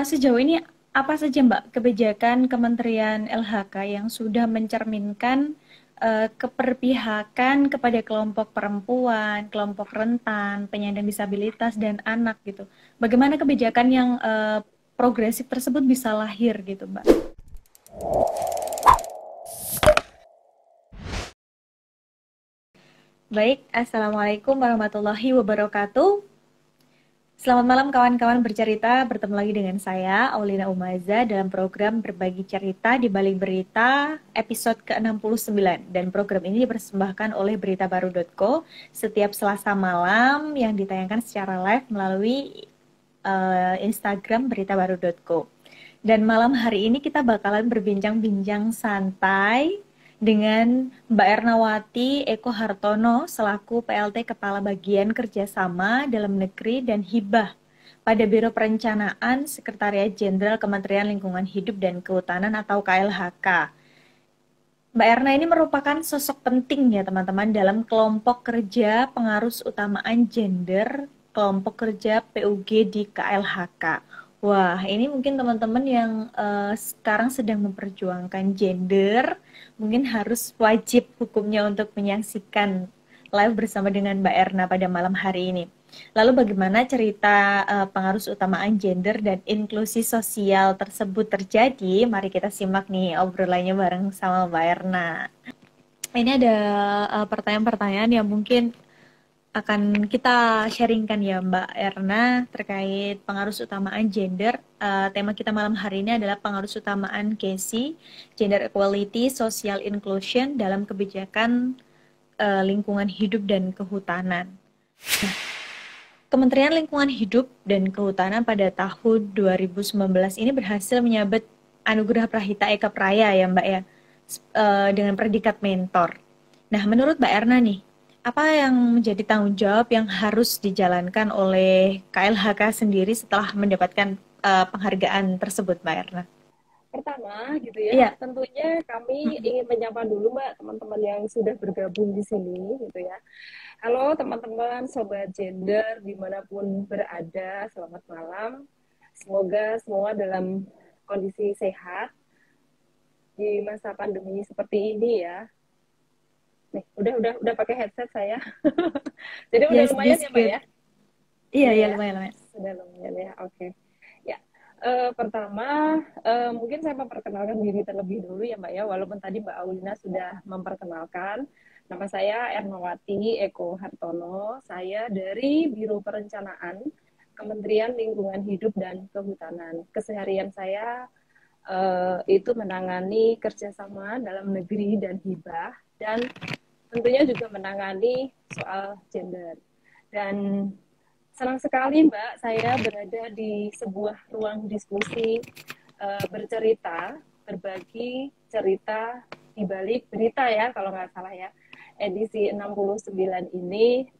Sejauh ini apa saja Mbak kebijakan Kementerian LHK yang sudah mencerminkan keberpihakan kepada kelompok perempuan, kelompok rentan, penyandang disabilitas dan anak gitu. Bagaimana kebijakan yang progresif tersebut bisa lahir gitu Mbak? Baik, Assalamualaikum warahmatullahi wabarakatuh. Selamat malam kawan-kawan bercerita, bertemu lagi dengan saya, Aulina Umaza, dalam program Berbagi Cerita di Balik Berita episode ke-69. Dan program ini dipersembahkan oleh beritabaru.co setiap Selasa malam yang ditayangkan secara live melalui Instagram beritabaru.co. Dan malam hari ini kita bakalan berbincang-bincang santai dengan Mbak Ernawati Eko Hartono selaku PLT Kepala Bagian Kerjasama Dalam Negeri dan Hibah pada Biro Perencanaan Sekretariat Jenderal Kementerian Lingkungan Hidup dan Kehutanan atau KLHK. Mbak Erna ini merupakan sosok penting ya teman-teman dalam kelompok kerja pengarus utamaan gender, kelompok kerja PUG di KLHK. Wah, ini mungkin teman-teman yang sekarang sedang memperjuangkan gender, mungkin harus wajib hukumnya untuk menyaksikan live bersama dengan Mbak Erna pada malam hari ini. Lalu bagaimana cerita pengarus utamaan gender dan inklusi sosial tersebut terjadi? Mari kita simak nih obrolannya bareng sama Mbak Erna. Ini ada pertanyaan-pertanyaan yang mungkin akan kita sharingkan ya Mbak Erna terkait pengarus utamaan gender. Tema kita malam hari ini adalah pengarus utamaan GESI, Gender Equality, Social Inclusion dalam kebijakan lingkungan hidup dan kehutanan. Kementerian Lingkungan Hidup dan Kehutanan pada tahun 2019 ini berhasil menyabet Anugerah Prahita Eka Praya ya Mbak ya, dengan predikat mentor. Nah, menurut Mbak Erna nih, apa yang menjadi tanggung jawab yang harus dijalankan oleh KLHK sendiri setelah mendapatkan penghargaan tersebut, Mbak Erna? Pertama gitu ya, Iya. tentunya kami Mm-mm. ingin menyapa dulu Mbak teman-teman yang sudah bergabung di sini gitu ya. Halo teman-teman sobat gender dimanapun berada, selamat malam. Semoga semua dalam kondisi sehat di masa pandemi seperti ini ya. Nih, udah pakai headset saya. Jadi udah Yes, lumayan this ya Mbak good. ya? Iya, Udah iya ya? lumayan, lumayan. Sudah lumayan ya. Oke. Ya, pertama mungkin saya memperkenalkan diri terlebih dulu ya Mbak ya, walaupun tadi Mbak Aulina sudah memperkenalkan. Nama saya Ernawati Eko Hartono, saya dari Biro Perencanaan Kementerian Lingkungan Hidup dan Kehutanan. Keseharian saya itu menangani kerjasama dalam negeri dan hibah, dan tentunya juga menangani soal gender. Dan senang sekali Mbak, saya berada di sebuah ruang diskusi bercerita, berbagi cerita di balik berita ya, kalau nggak salah ya. Edisi 69 ini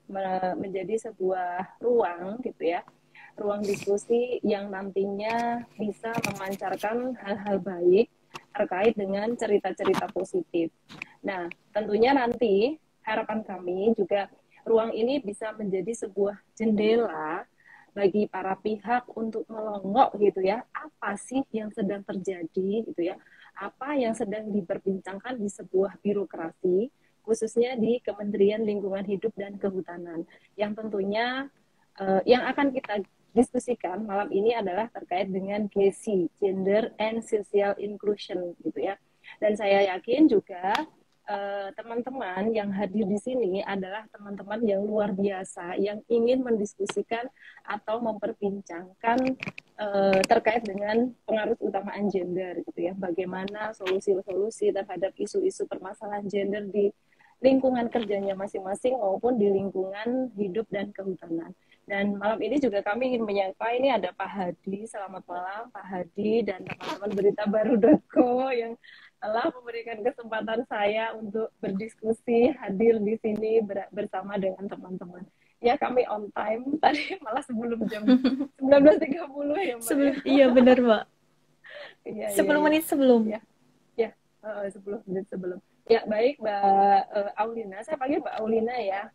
menjadi sebuah ruang gitu ya, ruang diskusi yang nantinya bisa memancarkan hal-hal baik terkait dengan cerita-cerita positif. Nah, tentunya nanti harapan kami juga ruang ini bisa menjadi sebuah jendela bagi para pihak untuk melongok gitu ya, apa sih yang sedang terjadi gitu ya, apa yang sedang diperbincangkan di sebuah birokrasi, khususnya di Kementerian Lingkungan Hidup dan Kehutanan, yang tentunya yang akan kita diskusikan malam ini adalah terkait dengan GESI, Gender and Social Inclusion gitu ya. Dan saya yakin juga teman-teman yang hadir di sini adalah teman-teman yang luar biasa yang ingin mendiskusikan atau memperbincangkan terkait dengan pengaruh utamaan gender gitu ya. Bagaimana solusi-solusi terhadap isu-isu permasalahan gender di lingkungan kerjanya masing-masing maupun di lingkungan hidup dan kehutanan. Dan malam ini juga kami ingin menyapa, ini ada Pak Hadi. Selamat malam Pak Hadi dan teman-teman berita baru.co yang telah memberikan kesempatan saya untuk berdiskusi, hadir di sini bersama dengan teman-teman. Ya, kami on time tadi, malah sebelum jam 19.30 ya Mbak Sebelum, ya. iya benar Mbak. Iya, iya, 10 iya. menit sebelum. Ya, ya, 10 menit sebelum. Ya, baik Mbak Aulina. Saya panggil Mbak Aulina ya.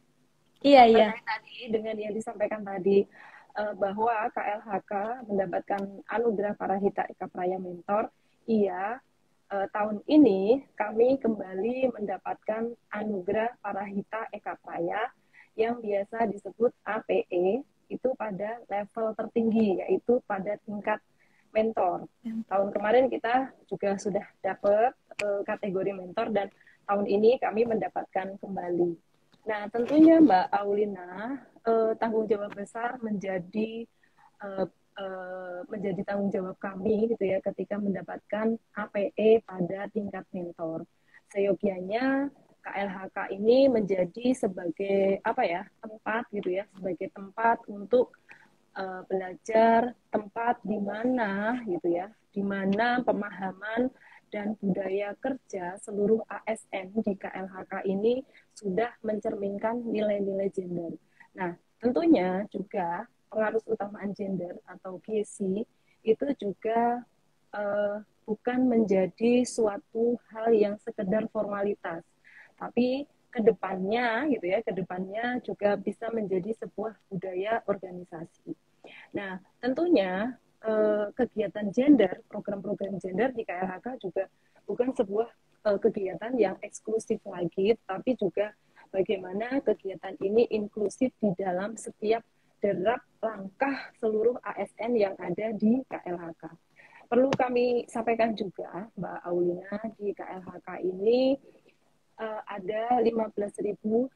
Iya, iya. Terkait tadi dengan yang disampaikan tadi, bahwa KLHK mendapatkan anugerah Parahita Eka Praya Mentor. Iya, tahun ini kami kembali mendapatkan anugerah Parahita Eka Praya yang biasa disebut APE, itu pada level tertinggi, yaitu pada tingkat mentor. Tahun kemarin kita juga sudah dapat kategori mentor, dan tahun ini kami mendapatkan kembali. Nah, tentunya Mbak Aulina, tanggung jawab besar uh, menjadi tanggung jawab kami gitu ya ketika mendapatkan APE pada tingkat mentor. Seyogianya KLHK ini menjadi sebagai apa ya, tempat gitu ya, sebagai tempat untuk belajar, tempat di mana gitu ya, di mana pemahaman dan budaya kerja seluruh ASN di KLHK ini sudah mencerminkan nilai-nilai gender. Nah, tentunya juga pengaruh utamaan gender atau GC itu juga bukan menjadi suatu hal yang sekedar formalitas, tapi kedepannya gitu ya, kedepannya juga bisa menjadi sebuah budaya organisasi. Nah, tentunya kegiatan gender, program-program gender di KLHK juga bukan sebuah kegiatan yang eksklusif lagi, tapi juga bagaimana kegiatan ini inklusif di dalam setiap derap langkah seluruh ASN yang ada di KLHK. Perlu kami sampaikan juga, Mbak Aulina, di KLHK ini ada 15.800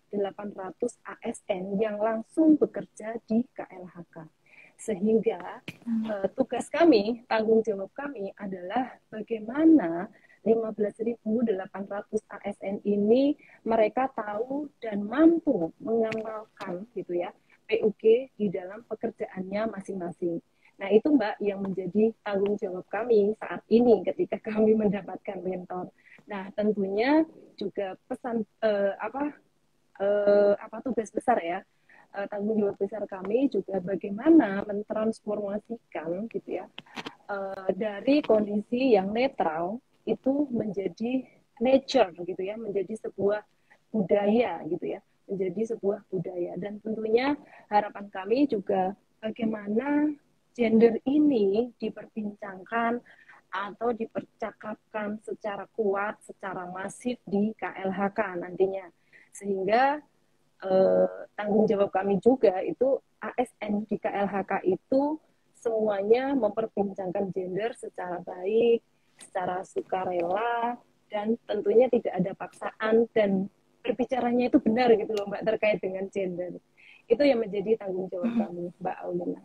ASN yang langsung bekerja di KLHK. Sehingga tugas kami, tanggung jawab kami adalah bagaimana 15.800 ASN ini mereka tahu dan mampu mengamalkan gitu ya PUG di dalam pekerjaannya masing-masing. Nah, itu Mbak yang menjadi tanggung jawab kami saat ini ketika kami mendapatkan mentor. Nah, tentunya juga pesan apa tugas besar ya, tanggung jawab besar kami juga bagaimana mentransformasikan gitu ya dari kondisi yang netral itu menjadi nature gitu ya, menjadi sebuah budaya gitu ya, menjadi sebuah budaya. Dan tentunya harapan kami juga bagaimana gender ini diperbincangkan atau dipercakapkan secara kuat, secara masif di KLHK nantinya. Sehingga tanggung jawab kami juga itu ASN di KLHK itu semuanya memperbincangkan gender secara baik, secara sukarela, dan tentunya tidak ada paksaan, dan berbicaranya itu benar gitu loh Mbak terkait dengan gender. Itu yang menjadi tanggung jawab kami, Mbak Aulina.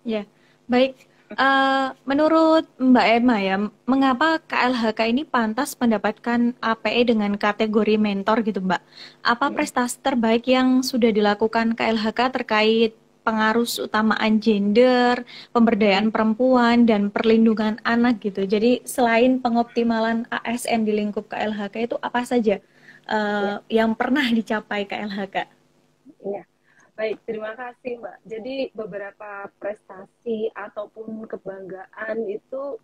Ya, baik. Menurut Mbak Emma ya, mengapa KLHK ini pantas mendapatkan APE dengan kategori mentor gitu, Mbak? Apa prestasi terbaik yang sudah dilakukan KLHK terkait pengaruh utamaan gender, pemberdayaan perempuan, dan perlindungan anak gitu. Jadi selain pengoptimalan ASN di lingkup KLHK itu apa saja Ya, yang pernah dicapai KLHK? ya. Baik, terima kasih Mbak. Jadi beberapa prestasi ataupun kebanggaan itu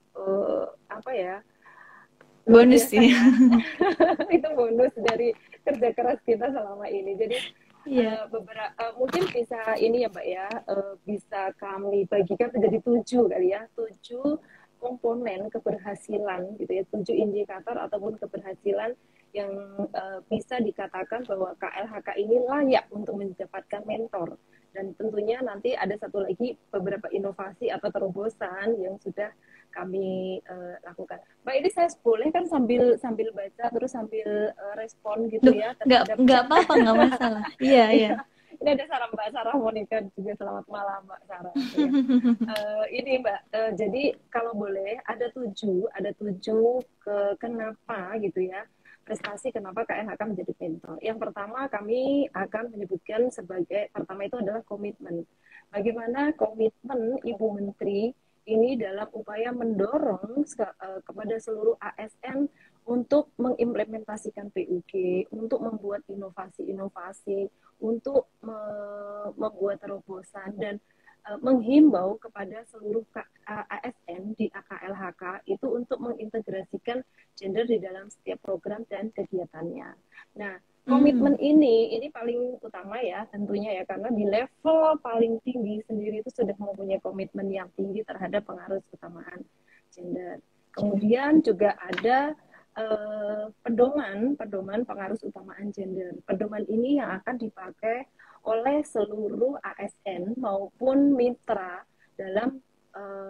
apa ya, luar Bonus biasa ini. ya. Itu bonus dari kerja keras kita selama ini. Jadi Iya. beberapa mungkin bisa ini ya Mbak ya, bisa kami bagikan menjadi 7 kali ya, 7 komponen keberhasilan gitu ya, 7 indikator ataupun keberhasilan yang bisa dikatakan bahwa KLHK ini layak untuk mendapatkan mentor. Dan tentunya nanti ada satu lagi beberapa inovasi atau terobosan yang sudah kami lakukan. Mbak, ini saya boleh kan sambil sambil baca terus sambil respon gitu Duh, ya nggak terhadap nggak chat. apa-apa, nggak masalah. Iya, iya. Iya, ini ada Sarah, Mbak Sarah Monica juga, selamat malam Mbak Sarah. Ya. Ini Mbak, jadi kalau boleh ada tujuh kenapa gitu ya, prestasi kenapa KLHK menjadi mentor. Yang pertama kami akan menyebutkan sebagai, pertama itu adalah komitmen. Bagaimana komitmen Ibu Menteri ini dalam upaya mendorong kepada seluruh ASN untuk mengimplementasikan PUG, untuk membuat inovasi-inovasi, untuk membuat terobosan, dan menghimbau kepada seluruh ASN di AKLHK itu untuk mengintegrasikan gender di dalam setiap program dan kegiatannya. Nah, Komitmen ini paling utama ya tentunya ya, karena di level paling tinggi sendiri itu sudah mempunyai komitmen yang tinggi terhadap pengaruh keutamaan gender. Kemudian juga ada pedoman pengaruh utamaan gender. Pedoman ini yang akan dipakai oleh seluruh ASN maupun mitra dalam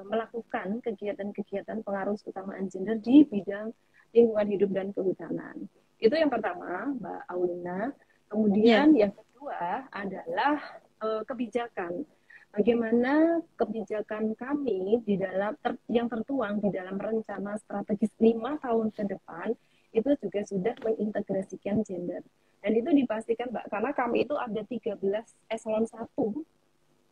melakukan kegiatan-kegiatan pengaruh utamaan gender di bidang lingkungan hidup dan kehutanan. Itu yang pertama, Mbak Aulina. Kemudian yang kedua adalah kebijakan. Bagaimana kebijakan kami di dalam yang tertuang di dalam rencana strategis 5 tahun ke depan itu juga sudah mengintegrasikan gender. Dan itu dipastikan, Mbak, karena kami itu ada 13 eselon 1,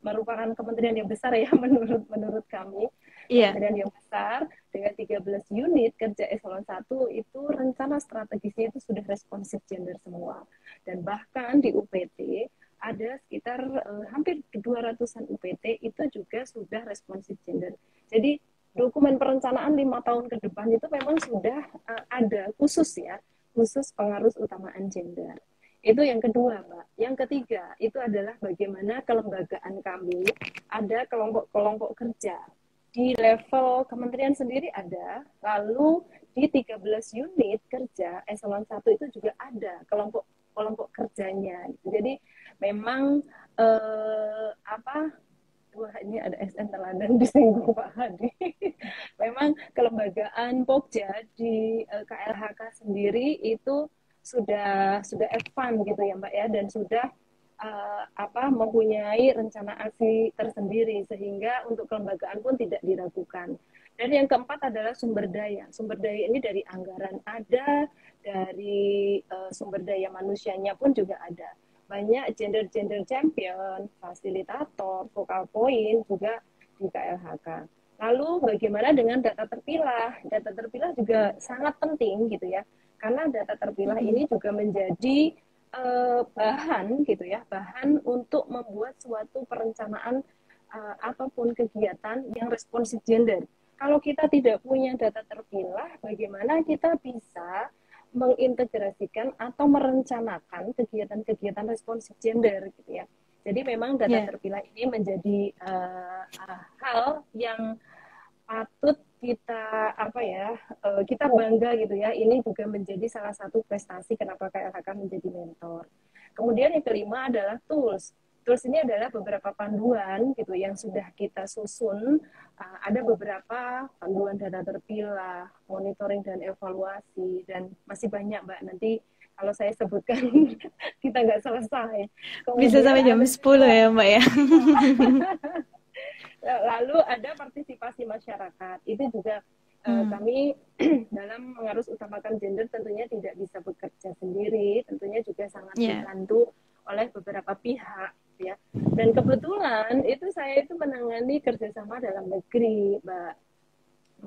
merupakan kementerian yang besar ya menurut kami. Kementerian yang besar dengan 13 unit kerja eselon 1 itu rencana strategisnya itu sudah responsif gender semua. Dan bahkan di UPT ada sekitar hampir 200-an UPT itu juga sudah responsif gender. Jadi dokumen perencanaan 5 tahun ke depan itu memang sudah ada khusus pengaruh utamaan gender. Itu yang kedua, Mbak. Yang ketiga, itu adalah bagaimana kelembagaan kami, ada kelompok-kelompok kerja. Di level kementerian sendiri ada, lalu di 13 unit kerja, eselon 1 itu juga ada kelompok kerjanya. Jadi memang wah ini ada SN teladan disinggung Pak Hadi. Memang kelembagaan Pokja di KLHK sendiri itu sudah advance gitu ya Mbak ya, dan sudah mempunyai rencana aksi tersendiri sehingga untuk kelembagaan pun tidak diragukan. Dan yang keempat adalah sumber daya. Sumber daya ini dari anggaran ada, dari sumber daya manusianya pun juga ada. Banyak gender champion, fasilitator, focal point juga di KLHK. Lalu bagaimana dengan data terpilah? Data terpilah juga sangat penting gitu ya, karena data terpilah ini juga menjadi bahan gitu ya, bahan untuk membuat suatu perencanaan ataupun kegiatan yang responsif gender. Kalau kita tidak punya data terpilah, bagaimana kita bisa mengintegrasikan atau merencanakan kegiatan-kegiatan responsif gender gitu ya. Jadi memang data terpilah ini menjadi hal yang patut kita bangga gitu ya. Ini juga menjadi salah satu prestasi kenapa KLHK menjadi mentor. Kemudian yang kelima adalah tools. Tools ini adalah beberapa panduan gitu yang sudah kita susun. Ada beberapa panduan data terpilah, monitoring dan evaluasi, dan masih banyak Mbak. Nanti kalau saya sebutkan kita nggak selesai. Kemudian bisa sampai jam 10 ya Mbak ya. Lalu ada partisipasi masyarakat. Itu juga kami dalam mengaruh utamakan gender tentunya tidak bisa bekerja sendiri, tentunya juga sangat dibantu oleh beberapa pihak ya. Dan kebetulan itu saya itu menangani kerjasama dalam negeri, Mbak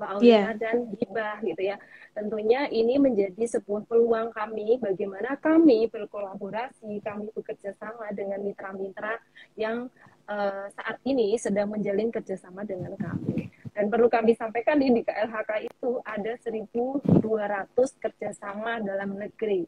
Aulina dan Hibah gitu ya. Tentunya ini menjadi sebuah peluang kami bagaimana kami berkolaborasi, kami bekerja sama dengan mitra-mitra yang saat ini sedang menjalin kerjasama dengan kami. Dan perlu kami sampaikan di KLHK itu ada 1.200 kerjasama dalam negeri.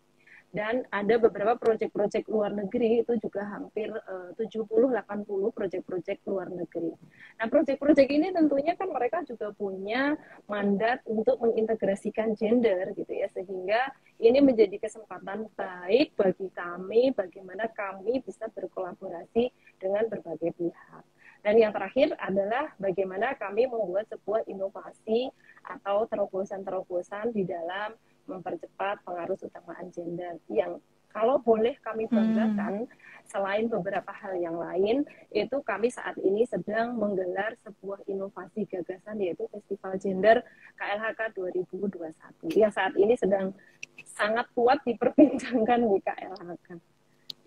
Dan ada beberapa proyek-proyek luar negeri itu juga hampir 70-80 proyek-proyek luar negeri. Nah, proyek-proyek ini tentunya kan mereka juga punya mandat untuk mengintegrasikan gender gitu ya, sehingga ini menjadi kesempatan baik bagi kami bagaimana kami bisa berkolaborasi dengan berbagai pihak. Dan yang terakhir adalah bagaimana kami membuat sebuah inovasi atau terobosan-terobosan di dalam mempercepat pengaruh utamaan gender yang kalau boleh kami banggakan, selain beberapa hal yang lain, itu kami saat ini sedang menggelar sebuah inovasi gagasan yaitu Festival Gender KLHK 2021 yang saat ini sedang sangat kuat diperbincangkan di KLHK.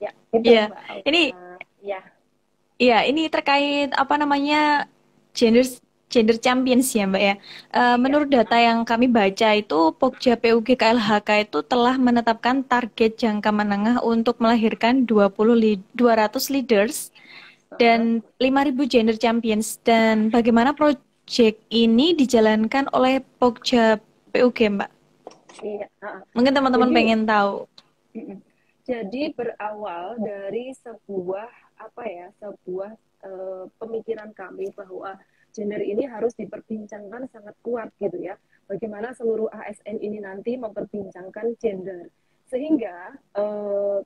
Ya, itu Mbak Alta. Ini terkait gender champions ya Mbak ya. Menurut data yang kami baca itu Pokja PUG KLHK itu telah menetapkan target jangka menengah untuk melahirkan 200 leaders dan 5.000 gender champions. Dan bagaimana proyek ini dijalankan oleh Pokja PUG Mbak? Mungkin teman-teman pengen tahu. Jadi berawal dari sebuah apa ya, sebuah pemikiran kami bahwa gender ini harus diperbincangkan sangat kuat gitu ya. Bagaimana seluruh ASN ini nanti memperbincangkan gender. Sehingga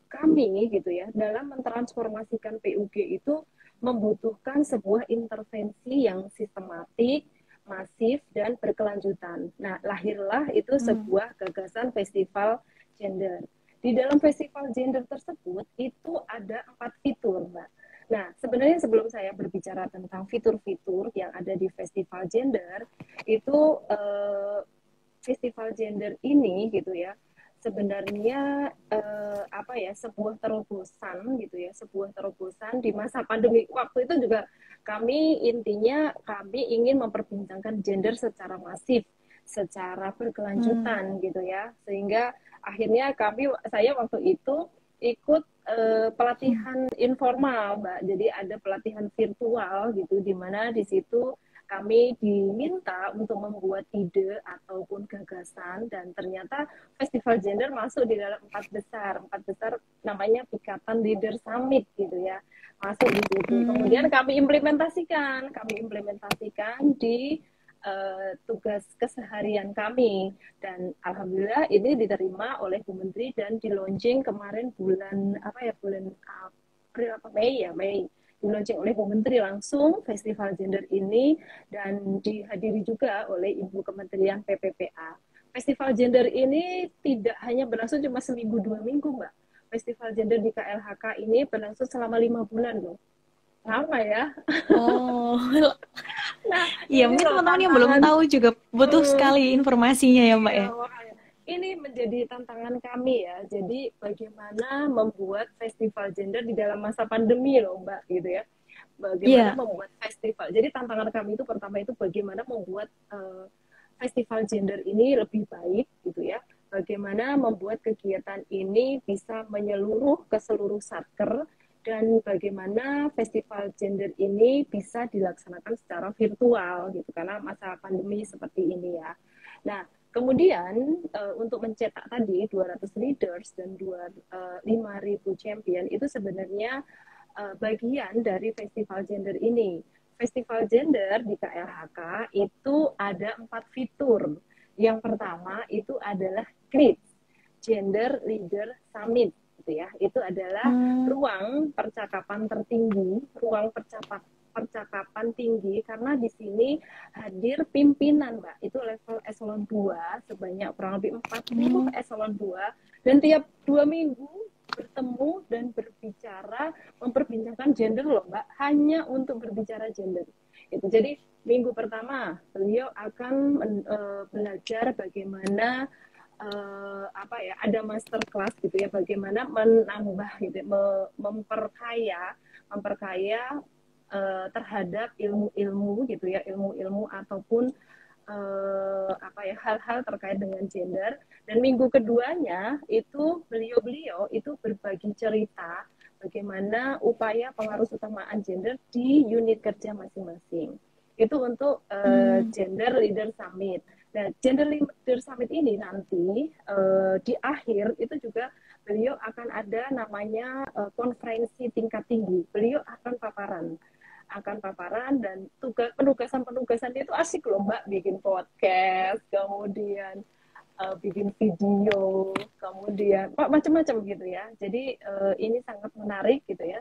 kami gitu ya dalam mentransformasikan PUG itu membutuhkan sebuah intervensi yang sistematik, masif dan berkelanjutan. Nah, lahirlah itu Hmm. sebuah gagasan festival gender. Di dalam festival gender tersebut itu ada 4 fitur, Mbak. Nah, sebenarnya sebelum saya berbicara tentang fitur-fitur yang ada di festival gender, itu festival gender ini gitu ya, sebenarnya apa ya, sebuah terobosan gitu ya, sebuah terobosan di masa pandemi. Waktu itu juga kami intinya kami ingin memperbincangkan gender secara masif, secara Hmm. berkelanjutan gitu ya, sehingga akhirnya saya waktu itu ikut pelatihan informal, Mbak. Jadi ada pelatihan virtual gitu, di mana di situ kami diminta untuk membuat ide ataupun gagasan, dan ternyata festival gender masuk di dalam 4 besar. 4 besar namanya Ikatan Leader Summit gitu ya, masuk di situ. Kemudian Hmm. kami implementasikan di tugas keseharian kami, dan alhamdulillah ini diterima oleh Bu Menteri dan di launching kemarin bulan apa ya, bulan April apa Mei ya, Mei, di launching oleh Bu Menteri langsung festival gender ini, dan dihadiri juga oleh Ibu Kementerian PPPA. Festival gender ini tidak hanya berlangsung cuma seminggu 2 minggu, Mbak. Festival gender di KLHK ini berlangsung selama 5 bulan loh. Lama ya. Oh, Nah, iya ini mungkin loh teman-teman yang belum tantangan. tahu juga butuh Hmm, sekali informasinya ya Mbak iya, ya. makanya. Ini menjadi tantangan kami ya. Jadi bagaimana membuat festival gender di dalam masa pandemi loh, Mbak, gitu ya. Bagaimana Iya. membuat festival. Jadi tantangan kami itu pertama itu bagaimana membuat festival gender ini lebih baik gitu ya. Bagaimana membuat kegiatan ini bisa menyeluruh ke seluruh satker, dan bagaimana festival gender ini bisa dilaksanakan secara virtual gitu karena masa pandemi seperti ini ya. Nah, kemudian untuk mencetak tadi 200 leaders dan 5.000 champion itu sebenarnya bagian dari festival gender ini. Festival gender di KLHK itu ada 4 fitur. Yang pertama itu adalah GLEAD, Gender Leader Summit, gitu ya. Itu adalah Hmm. ruang percakapan tertinggi, ruang percakapan tinggi, karena di sini hadir pimpinan, Mbak. Itu level eselon 2 sebanyak kurang lebih 40 Hmm. eselon 2, dan tiap 2 minggu bertemu dan berbicara, memperbincangkan gender loh, Mbak, hanya untuk berbicara gender. Itu jadi minggu pertama beliau akan belajar bagaimana apa ya, ada master class gitu ya, bagaimana menambah gitu ya, memperkaya terhadap ilmu-ilmu gitu ya, ilmu-ilmu ataupun apa ya, hal-hal terkait dengan gender. Dan minggu keduanya itu beliau-beliau itu berbagi cerita bagaimana upaya pengaruh utamaan gender di unit kerja masing-masing. Itu untuk Hmm. Gender Leader Summit. Nah, Gender Leader Summit ini nanti di akhir itu juga beliau akan ada namanya konferensi tingkat tinggi. Beliau akan paparan dan penugasan itu asik loh, Mbak, bikin podcast, kemudian bikin video, kemudian macam-macam gitu ya. Jadi ini sangat menarik gitu ya,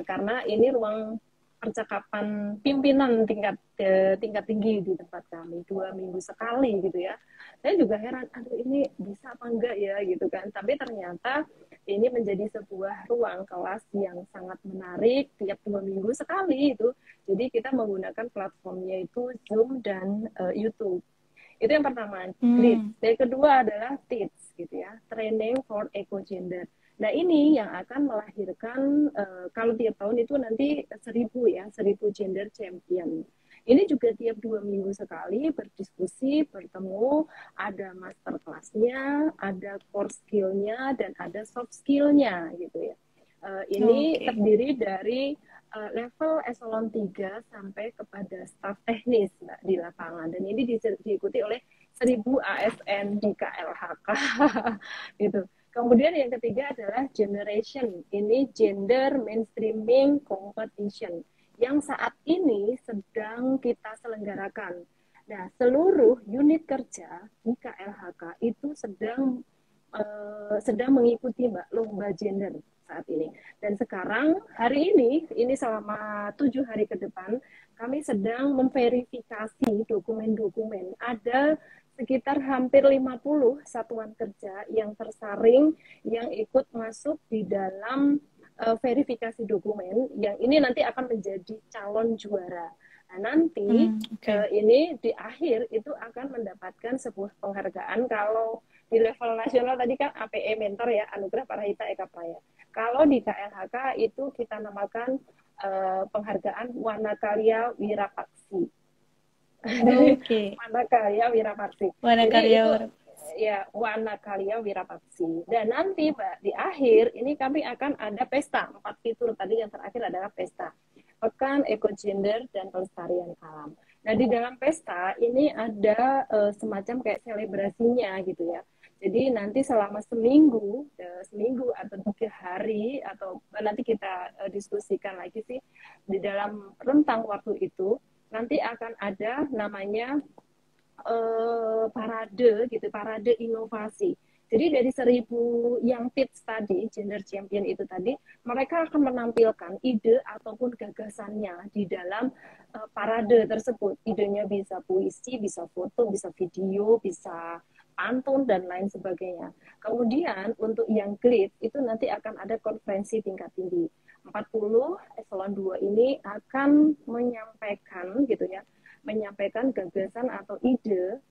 karena ini ruang percakapan pimpinan tingkat tinggi di tempat kami 2 minggu sekali gitu ya. Saya juga heran, aduh ini bisa apa enggak ya gitu kan. Tapi ternyata ini menjadi sebuah ruang kelas yang sangat menarik tiap 2 minggu sekali itu. Jadi kita menggunakan platformnya itu Zoom dan YouTube. Itu yang pertama, GRID. Hmm. Yang kedua adalah TEACH gitu ya, Training for Eco Gender. Nah, ini yang akan melahirkan kalau tiap tahun itu nanti 1.000 ya, 1.000 gender champion. Ini juga tiap 2 minggu sekali berdiskusi, bertemu, ada master class-nya, ada core skill-nya, dan ada soft skill-nya gitu ya. Ini Oke. terdiri dari level eselon 3 sampai kepada staf teknis, Mbak, di lapangan. Dan ini diikuti oleh 1.000 ASN di KLHK gitu. Kemudian yang ketiga adalah generation. Ini gender mainstreaming competition yang saat ini sedang kita selenggarakan. Nah, seluruh unit kerja di KLHK itu sedang mengikuti Mbak lomba gender saat ini. Dan sekarang hari ini selama 7 hari ke depan kami sedang memverifikasi dokumen-dokumen. Ada sekitar hampir 50 satuan kerja yang tersaring yang ikut masuk di dalam verifikasi dokumen yang ini nanti akan menjadi calon juara. Nah, nanti Okay. ini di akhir itu akan mendapatkan sebuah penghargaan. Kalau di level nasional tadi kan APE Mentor ya, Anugerah Parahita Eka Praya. Kalau di KLHK itu kita namakan penghargaan Wana Karya Wirapaksi. Oke. Okay. Wana Karya Wirapaksi. Wana Jadi karya. itu ya Wana Karya Wirapaksi. Dan nanti Mbak di akhir ini kami akan ada pesta. 4 fitur tadi yang terakhir adalah pesta. Pekan Eco Gender dan Pelestarian Alam. Nah di dalam pesta ini ada semacam kayak selebrasinya gitu ya. Jadi nanti selama seminggu atau 3 hari atau nanti kita diskusikan lagi sih di dalam rentang waktu itu nanti akan ada namanya parade gitu, parade inovasi. Jadi dari 1.000 yang tips tadi, gender champion itu tadi, mereka akan menampilkan ide ataupun gagasannya di dalam parade tersebut. Idenya bisa puisi, bisa foto, bisa video, bisa pantun, dan lain sebagainya. Kemudian untuk yang GLID itu nanti akan ada konferensi tingkat tinggi. 40 eselon 2 ini akan menyampaikan gitu ya, menyampaikan gagasan atau ide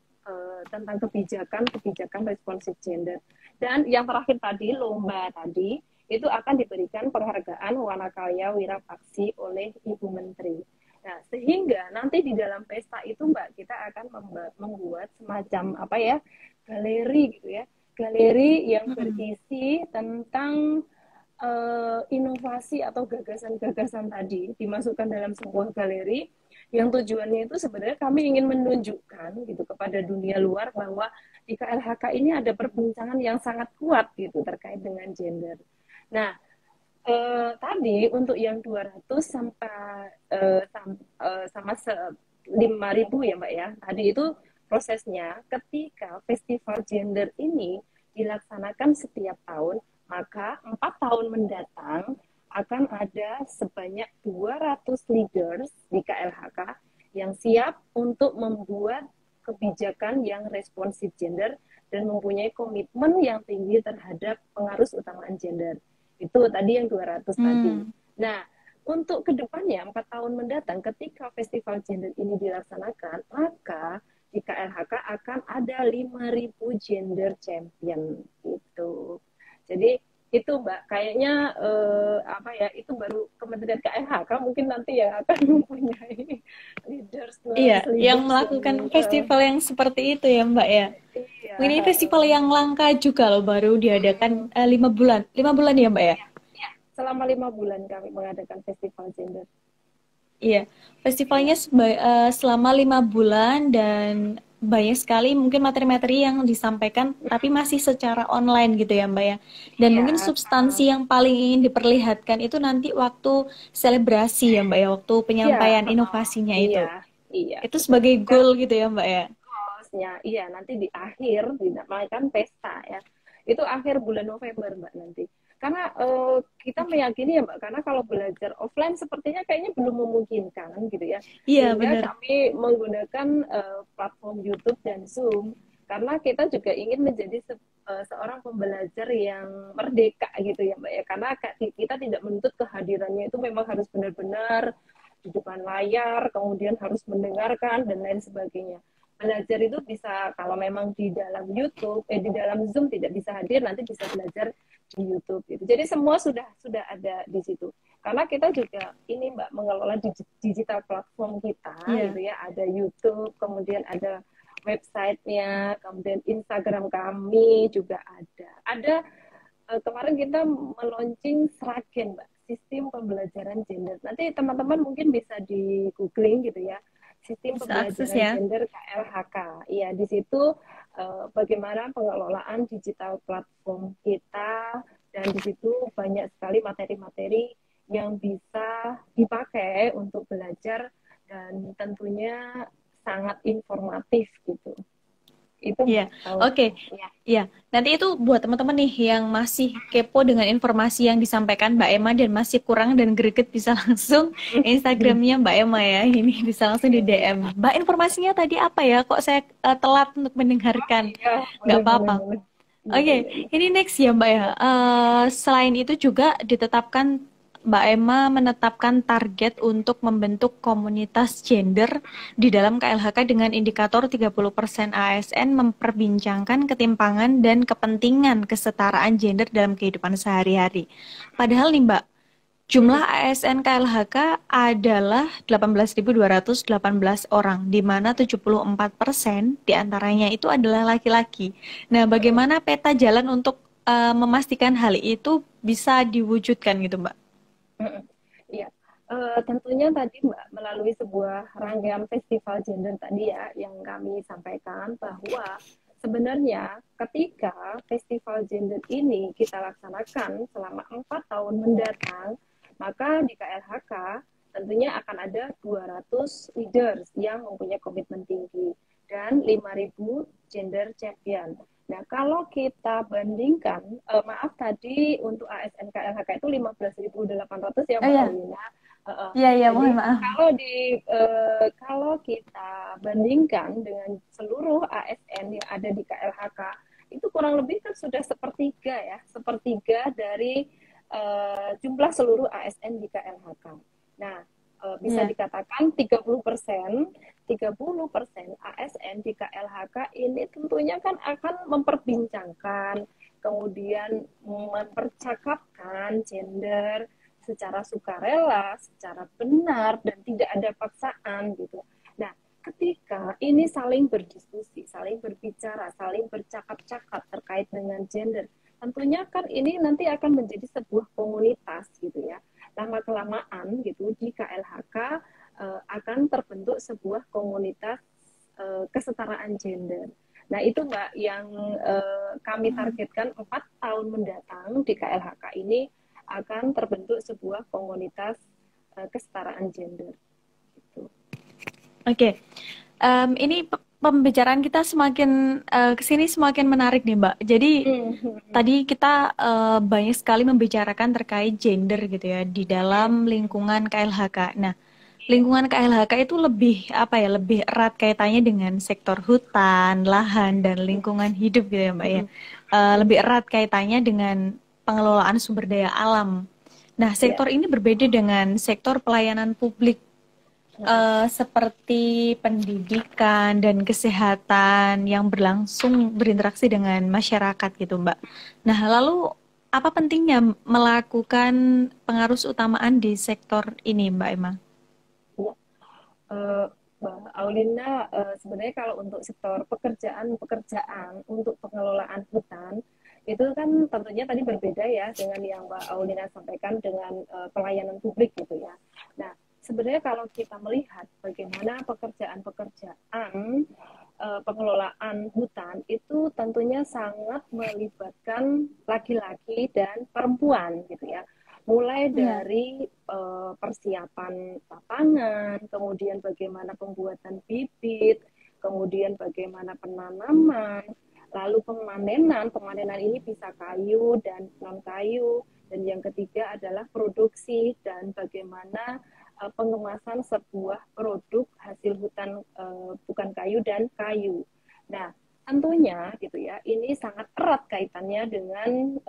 tentang kebijakan responsif gender. Dan yang terakhir tadi, lomba tadi, itu akan diberikan penghargaan Wanakarya Wirapaksi oleh Ibu Menteri. Nah, sehingga nanti di dalam pesta itu Mbak, kita akan membuat semacam apa ya, galeri gitu ya. Galeri yang berisi tentang inovasi atau gagasan-gagasan tadi dimasukkan dalam sebuah galeri yang tujuannya itu sebenarnya kami ingin menunjukkan gitu kepada dunia luar bahwa di KLHK ini ada perbincangan yang sangat kuat gitu terkait dengan gender. Nah, tadi untuk yang 200 sampai sama 5.000 ya Mbak ya. Tadi itu prosesnya ketika festival gender ini dilaksanakan setiap tahun, maka 4 tahun mendatang akan ada sebanyak 200 leaders di KLHK yang siap untuk membuat kebijakan yang responsif gender dan mempunyai komitmen yang tinggi terhadap pengarus utamaan gender. Itu tadi yang 200 tadi. Nah, untuk kedepannya 4 tahun mendatang ketika festival gender ini dilaksanakan, maka di KLHK akan ada 5.000 gender champion gitu. Jadi itu Mbak, kayaknya apa ya, itu baru Kementerian KLHK mungkin nanti yang akan mempunyai leaders. Iya, yang melakukan festival yang seperti itu ya Mbak ya. Iya. Ini festival yang langka juga loh, baru diadakan 5 bulan. 5 bulan ya Mbak ya? Selama 5 bulan kami mengadakan festival gender. Iya, festivalnya selama 5 bulan dan banyak sekali mungkin materi-materi yang disampaikan, tapi masih secara online gitu ya Mbak ya. Dan mungkin substansi yang paling ingin diperlihatkan itu nanti waktu selebrasi ya Mbak ya, waktu penyampaian inovasinya itu. Iya. Itu sebagai goal gitu ya Mbak ya. Iya, nanti di akhir dinamakan pesta ya. Itu akhir bulan November Mbak nanti. Karena kita meyakini ya Mbak, karena kalau belajar offline sepertinya kayaknya belum memungkinkan gitu ya. Iya, Sehingga benar. kami menggunakan platform YouTube dan Zoom karena kita juga ingin menjadi seorang pembelajar yang merdeka gitu ya Mbak ya. Karena kita tidak menuntut kehadirannya itu memang harus benar-benar di depan layar, kemudian harus mendengarkan dan lain sebagainya. Belajar itu bisa kalau memang di dalam YouTube, di dalam Zoom tidak bisa hadir, nanti bisa belajar di YouTube gitu. Jadi semua sudah ada di situ. Karena kita juga ini Mbak mengelola digital platform kita gitu ya, ada YouTube, kemudian ada websitenya, kemudian Instagram kami juga ada. Ada kemarin kita meluncing Sragen Mbak, sistem pembelajaran gender. Nanti teman-teman mungkin bisa di googling gitu ya. Sistem Bisa akses pembelajaran ya. gender KLHK. Iya, di situ bagaimana pengelolaan digital platform kita, dan di situ banyak sekali materi-materi yang bisa dipakai untuk belajar dan tentunya sangat informatif gitu. Itu Iya, oke. ya. Iya, nanti itu buat teman-teman nih yang masih kepo dengan informasi yang disampaikan Mbak Emma dan masih kurang dan greget bisa langsung Instagramnya Mbak Emma ya. Ini bisa langsung di DM. Mbak, informasinya tadi apa ya? Kok saya telat untuk mendengarkan? Iya, Nggak boleh, boleh, apa-apa. boleh. Iya, Oke, iya, iya. ini next ya Mbak ya. Selain itu juga ditetapkan Mbak Emma menetapkan target untuk membentuk komunitas gender di dalam KLHK dengan indikator 30% ASN memperbincangkan ketimpangan dan kepentingan kesetaraan gender dalam kehidupan sehari-hari. Padahal nih Mbak, jumlah ASN KLHK adalah 18.218 orang, di mana 74% diantaranya itu adalah laki-laki. Nah, bagaimana peta jalan untuk memastikan hal itu bisa diwujudkan gitu, Mbak? Iya. Tentunya tadi Mbak, melalui sebuah rangkaian festival gender tadi ya, yang kami sampaikan bahwa sebenarnya ketika festival gender ini kita laksanakan selama 4 tahun mendatang, maka di KLHK tentunya akan ada 200 leaders yang mempunyai komitmen tinggi dan 5.000 gender champion. Nah, kalau kita bandingkan, maaf tadi untuk ASN KLHK itu 15.800 ya Oh Mbak iya, Aulina. iya, iya, Jadi mohon maaf. kalau kita bandingkan dengan seluruh ASN yang ada di KLHK, itu kurang lebih kan sudah sepertiga ya, sepertiga dari jumlah seluruh ASN di KLHK. Nah, bisa Iya, dikatakan 30% ASN di KLHK ini tentunya kan akan memperbincangkan, kemudian mempercakapkan gender secara sukarela, secara benar, dan tidak ada paksaan gitu. Nah, ketika ini saling berdiskusi, saling berbicara, saling bercakap-cakap terkait dengan gender, tentunya kan ini nanti akan menjadi sebuah komunitas gitu ya. Lama-kelamaan gitu di KLHK akan terbentuk sebuah komunitas kesetaraan gender. Nah, itu Mbak yang kami targetkan 4 tahun mendatang di KLHK ini akan terbentuk sebuah komunitas kesetaraan gender. Gitu. oke. Ini pembicaraan kita semakin ke sini semakin menarik nih, Mbak. Jadi tadi kita banyak sekali membicarakan terkait gender gitu ya di dalam lingkungan KLHK. Nah, lingkungan KLHK itu lebih apa ya, lebih erat kaitannya dengan sektor hutan, lahan, dan lingkungan hidup gitu ya, Mbak ya. Lebih erat kaitannya dengan pengelolaan sumber daya alam. Nah, Ya. sektor ini berbeda dengan sektor pelayanan publik seperti pendidikan dan kesehatan yang berlangsung berinteraksi dengan masyarakat gitu, Mbak. Nah, lalu apa pentingnya melakukan pengarus utamaan di sektor ini, Mbak Emma? Ya. Uh, Mbak Aulina, sebenarnya kalau untuk sektor pekerjaan-pekerjaan untuk pengelolaan hutan, itu kan tentunya tadi berbeda ya dengan yang Mbak Aulina sampaikan dengan pelayanan publik gitu ya. Nah, sebenarnya kalau kita melihat bagaimana pekerjaan-pekerjaan pengelolaan hutan itu tentunya sangat melibatkan laki-laki dan perempuan gitu ya. Mulai Iya. dari persiapan lapangan, kemudian bagaimana pembuatan bibit, kemudian bagaimana penanaman, lalu pemanenan. Pemanenan ini bisa kayu dan non kayu, dan yang ketiga adalah produksi dan bagaimana pengemasan sebuah produk hasil hutan bukan kayu dan kayu. Nah, tentunya gitu ya, ini sangat erat kaitannya dengan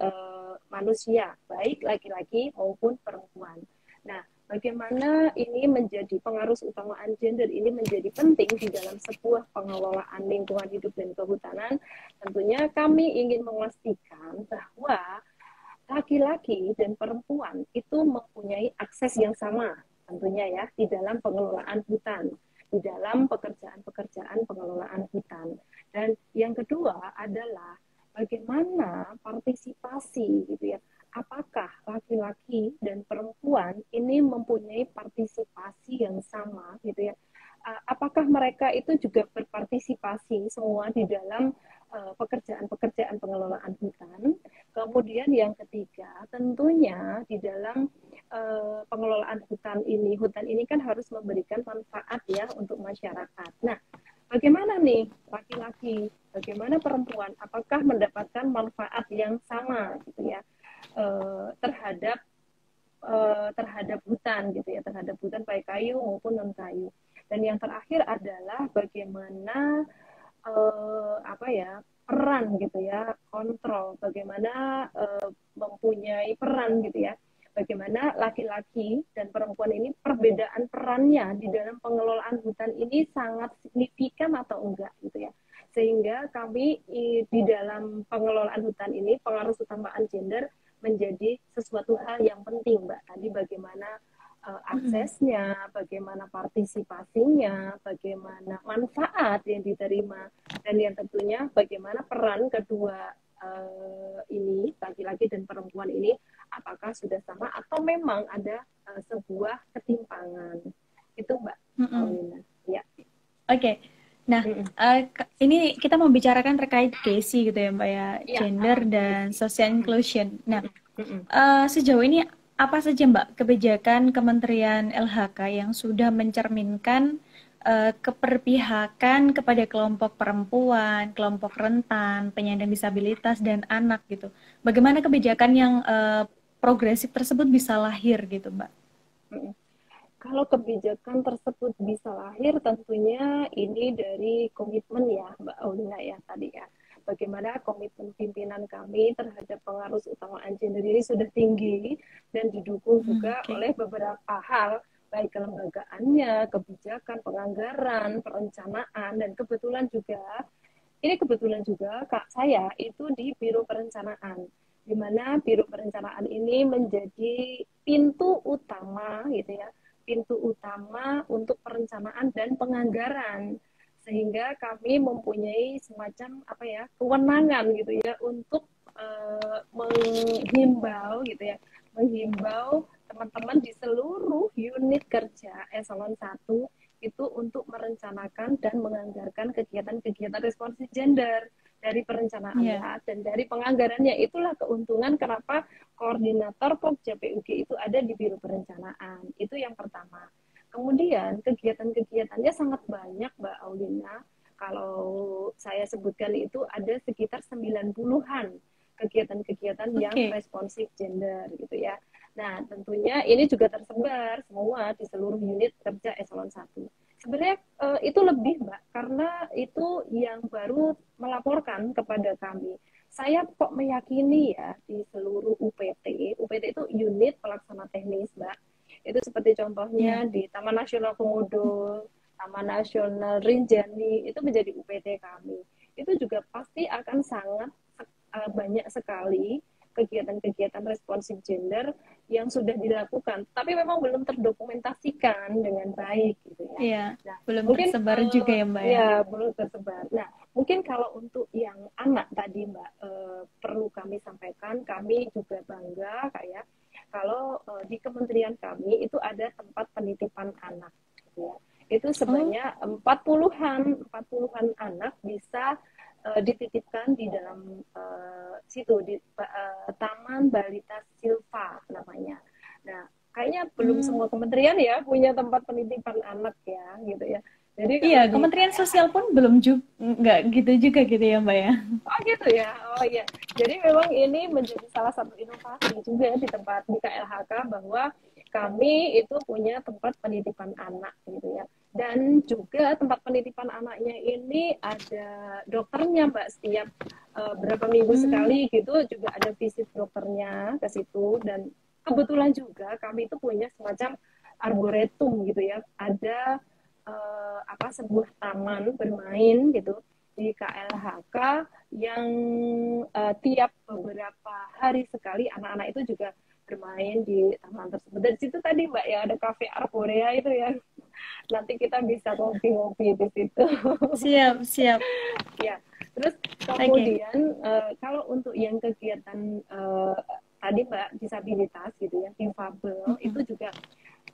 manusia, baik laki-laki maupun perempuan. Nah, bagaimana ini menjadi pengarus utamaan gender ini menjadi penting di dalam sebuah pengelolaan lingkungan hidup dan kehutanan. Tentunya kami ingin memastikan bahwa laki-laki dan perempuan itu mempunyai akses yang sama tentunya ya di dalam pengelolaan hutan, di dalam pekerjaan-pekerjaan pengelolaan hutan. Dan yang kedua adalah bagaimana partisipasi gitu ya. Apakah laki-laki dan perempuan ini mempunyai partisipasi yang sama gitu ya? Apakah mereka itu juga berpartisipasi semua di dalam pekerjaan-pekerjaan pengelolaan hutan. Kemudian yang ketiga, tentunya di dalam pengelolaan hutan ini kan harus memberikan manfaat ya untuk masyarakat. Nah, bagaimana nih laki-laki, bagaimana perempuan, apakah mendapatkan manfaat yang sama gitu ya terhadap terhadap hutan gitu ya, terhadap hutan baik kayu maupun non kayu. Dan yang terakhir adalah bagaimana apa ya peran gitu ya, kontrol, bagaimana mempunyai peran gitu ya, bagaimana laki-laki dan perempuan ini perbedaan perannya di dalam pengelolaan hutan ini sangat signifikan atau enggak gitu ya, sehingga kami di dalam pengelolaan hutan ini pengaruh utamaan gender menjadi sesuatu hal yang penting, Mbak. Tadi bagaimana aksesnya, bagaimana partisipasinya, bagaimana manfaat yang diterima, dan yang tentunya bagaimana peran kedua ini, laki-laki dan perempuan ini, apakah sudah sama atau memang ada sebuah ketimpangan. Itu Mbak Paulina. Ya. Oke. Nah, ini kita membicarakan terkait GESI gitu ya Mbak ya, gender dan social inclusion. Nah, sejauh ini apa saja Mbak kebijakan Kementerian LHK yang sudah mencerminkan keberpihakan kepada kelompok perempuan, kelompok rentan, penyandang disabilitas dan anak gitu. Bagaimana kebijakan yang progresif tersebut bisa lahir gitu Mbak? Kalau kebijakan tersebut bisa lahir, tentunya ini dari komitmen ya, Mbak Aulina ya tadi ya. Bagaimana komitmen pimpinan kami terhadap pengaruh utamaan gender ini sudah tinggi dan didukung juga oleh beberapa hal, baik kelembagaannya, kebijakan, penganggaran, perencanaan, dan kebetulan juga Kak saya itu di Biro Perencanaan, di mana Biro Perencanaan ini menjadi pintu utama gitu ya, pintu utama untuk perencanaan dan penganggaran, sehingga kami mempunyai semacam apa ya kewenangan gitu ya untuk menghimbau gitu ya, menghimbau teman-teman di seluruh unit kerja eselon 1 itu untuk merencanakan dan menganggarkan kegiatan-kegiatan responsif gender dari perencanaannya dan dari penganggarannya. Itulah keuntungan kenapa koordinator Pokja PUG itu ada di Biro Perencanaan. Itu yang pertama. Kemudian kegiatan-kegiatannya sangat banyak, Mbak Aulina. Kalau saya sebutkan itu ada sekitar 90-an kegiatan-kegiatan yang responsif gender gitu ya. Nah, tentunya ini juga tersebar semua di seluruh unit kerja eselon 1. Sebenarnya itu lebih, Mbak, karena itu yang baru melaporkan kepada kami. Saya kok meyakini ya di seluruh UPT itu unit pelaksana teknis, Mbak. Itu seperti contohnya di Taman Nasional Komodo, Taman Nasional Rinjani, itu menjadi UPT kami. Itu juga pasti akan sangat banyak sekali kegiatan-kegiatan responsif gender yang sudah dilakukan, tapi memang belum terdokumentasikan dengan baik gitu ya. Iya, nah, belum tersebar juga ya Mbak ya? Ya, belum tersebar. Nah, mungkin kalau untuk yang anak tadi Mbak, perlu kami sampaikan, kami juga bangga kayak kalau di kementerian kami itu ada tempat penitipan anak gitu ya. Itu sebanyak 40-an anak bisa dititipkan di dalam situ di Taman Balita Silva namanya. Nah, kayaknya belum semua kementerian ya punya tempat penitipan anak ya, gitu ya. Jadi iya, Kementerian Sosial pun belum juga, nggak gitu juga gitu ya Mbak ya? Oh gitu ya, oh iya. Jadi memang ini menjadi salah satu inovasi juga di tempat di KLHK bahwa kami itu punya tempat penitipan anak gitu ya. Dan juga tempat penitipan anaknya ini ada dokternya Mbak, setiap berapa minggu sekali gitu juga ada visit dokternya ke situ. Dan kebetulan juga kami itu punya semacam arboretum gitu ya, ada sebuah taman bermain gitu di KLHK yang tiap beberapa hari sekali anak-anak itu juga bermain di taman tersebut. Dan situ tadi Mbak ya ada kafe Arborea itu ya. Nanti kita bisa ngopi-ngopi di situ. Siap. Ya. Terus kemudian kalau untuk yang kegiatan tadi Mbak disabilitas gitu ya, difabel itu juga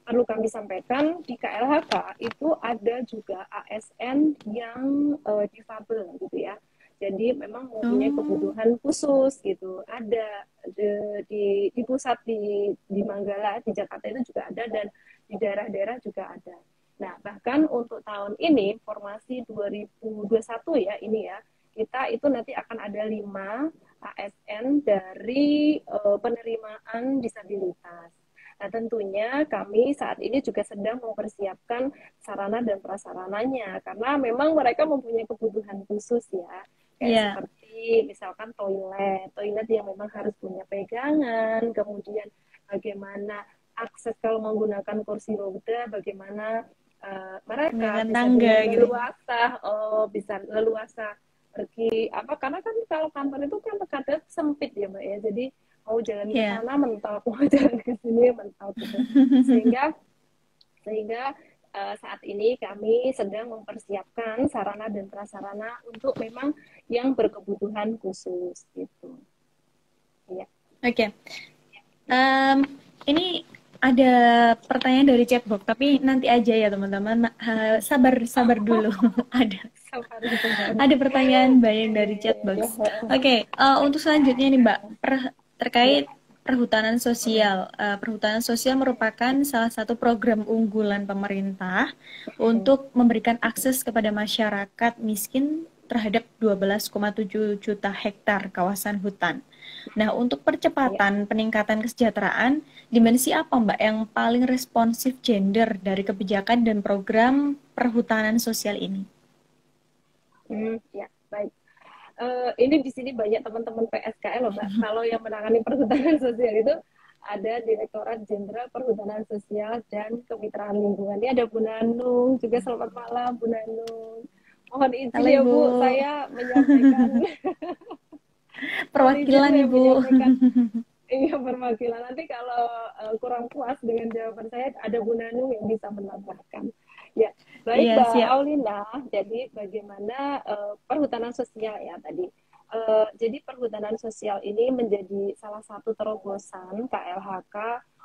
perlu kami sampaikan di KLHK itu ada juga ASN yang difabel gitu ya. Jadi memang mempunyai Oh, kebutuhan khusus gitu. Ada di pusat di Manggala, di Jakarta itu juga ada, dan di daerah-daerah juga ada. Nah, bahkan untuk tahun ini, formasi 2021 ya, ini ya, kita itu nanti akan ada 5 ASN dari penerimaan disabilitas. Nah, tentunya kami saat ini juga sedang mempersiapkan sarana dan prasarananya, karena memang mereka mempunyai kebutuhan khusus ya, kayak ya, seperti misalkan toilet yang memang harus punya pegangan, kemudian bagaimana akses kalau menggunakan kursi roda, bagaimana mereka pegangan bisa tangga dengan gitu. leluasa, bisa leluasa pergi apa, karena kan kalau kantor itu kan kadang sempit ya Mbak ya, jadi mau jalan ke Ya. sana mentok, mau jalan ke sini mentok gitu, sehingga sehingga saat ini kami sedang mempersiapkan sarana dan prasarana untuk memang yang berkebutuhan khusus gitu ya. Oke. Em, ini ada pertanyaan dari chatbox, tapi nanti aja ya teman-teman. Sabar, sabar dulu. Ada Sabar sabar. ada pertanyaan banyak Iya dari iya iya. chatbox. Oke, untuk selanjutnya nih Mbak, Iya. terkait perhutanan sosial. Perhutanan sosial merupakan salah satu program unggulan pemerintah untuk memberikan akses kepada masyarakat miskin terhadap 12,7 juta hektar kawasan hutan. Nah, untuk Iya. percepatan peningkatan kesejahteraan, dimensi apa Mbak yang paling responsif gender dari kebijakan dan program perhutanan sosial ini? Ya, baik. Ini di sini banyak teman-teman PSKL loh, Mbak. Kalau yang menangani perhutanan sosial itu ada Direktorat Jenderal Perhutanan Sosial dan Kemitraan Lingkungan. Ini ada Bu Nanung, juga selamat malam Bu Nanung. Mohon izin Halo ya Ibu, Bu, saya menyampaikan mohon izin perwakilan saya Ibu. menyampaikan iya perwakilan. Nanti kalau kurang puas dengan jawaban saya, ada Bu Nanung yang bisa menambahkan. Ya, baik Iya, Mbak siap. Aulina. Jadi bagaimana perhutanan sosial ya tadi. Jadi perhutanan sosial ini menjadi salah satu terobosan KLHK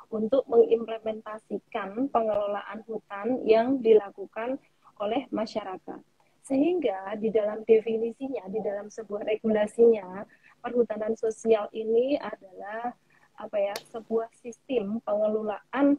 untuk mengimplementasikan pengelolaan hutan yang dilakukan oleh masyarakat. Sehingga di dalam definisinya, di dalam sebuah regulasinya, perhutanan sosial ini adalah apa ya, sebuah sistem pengelolaan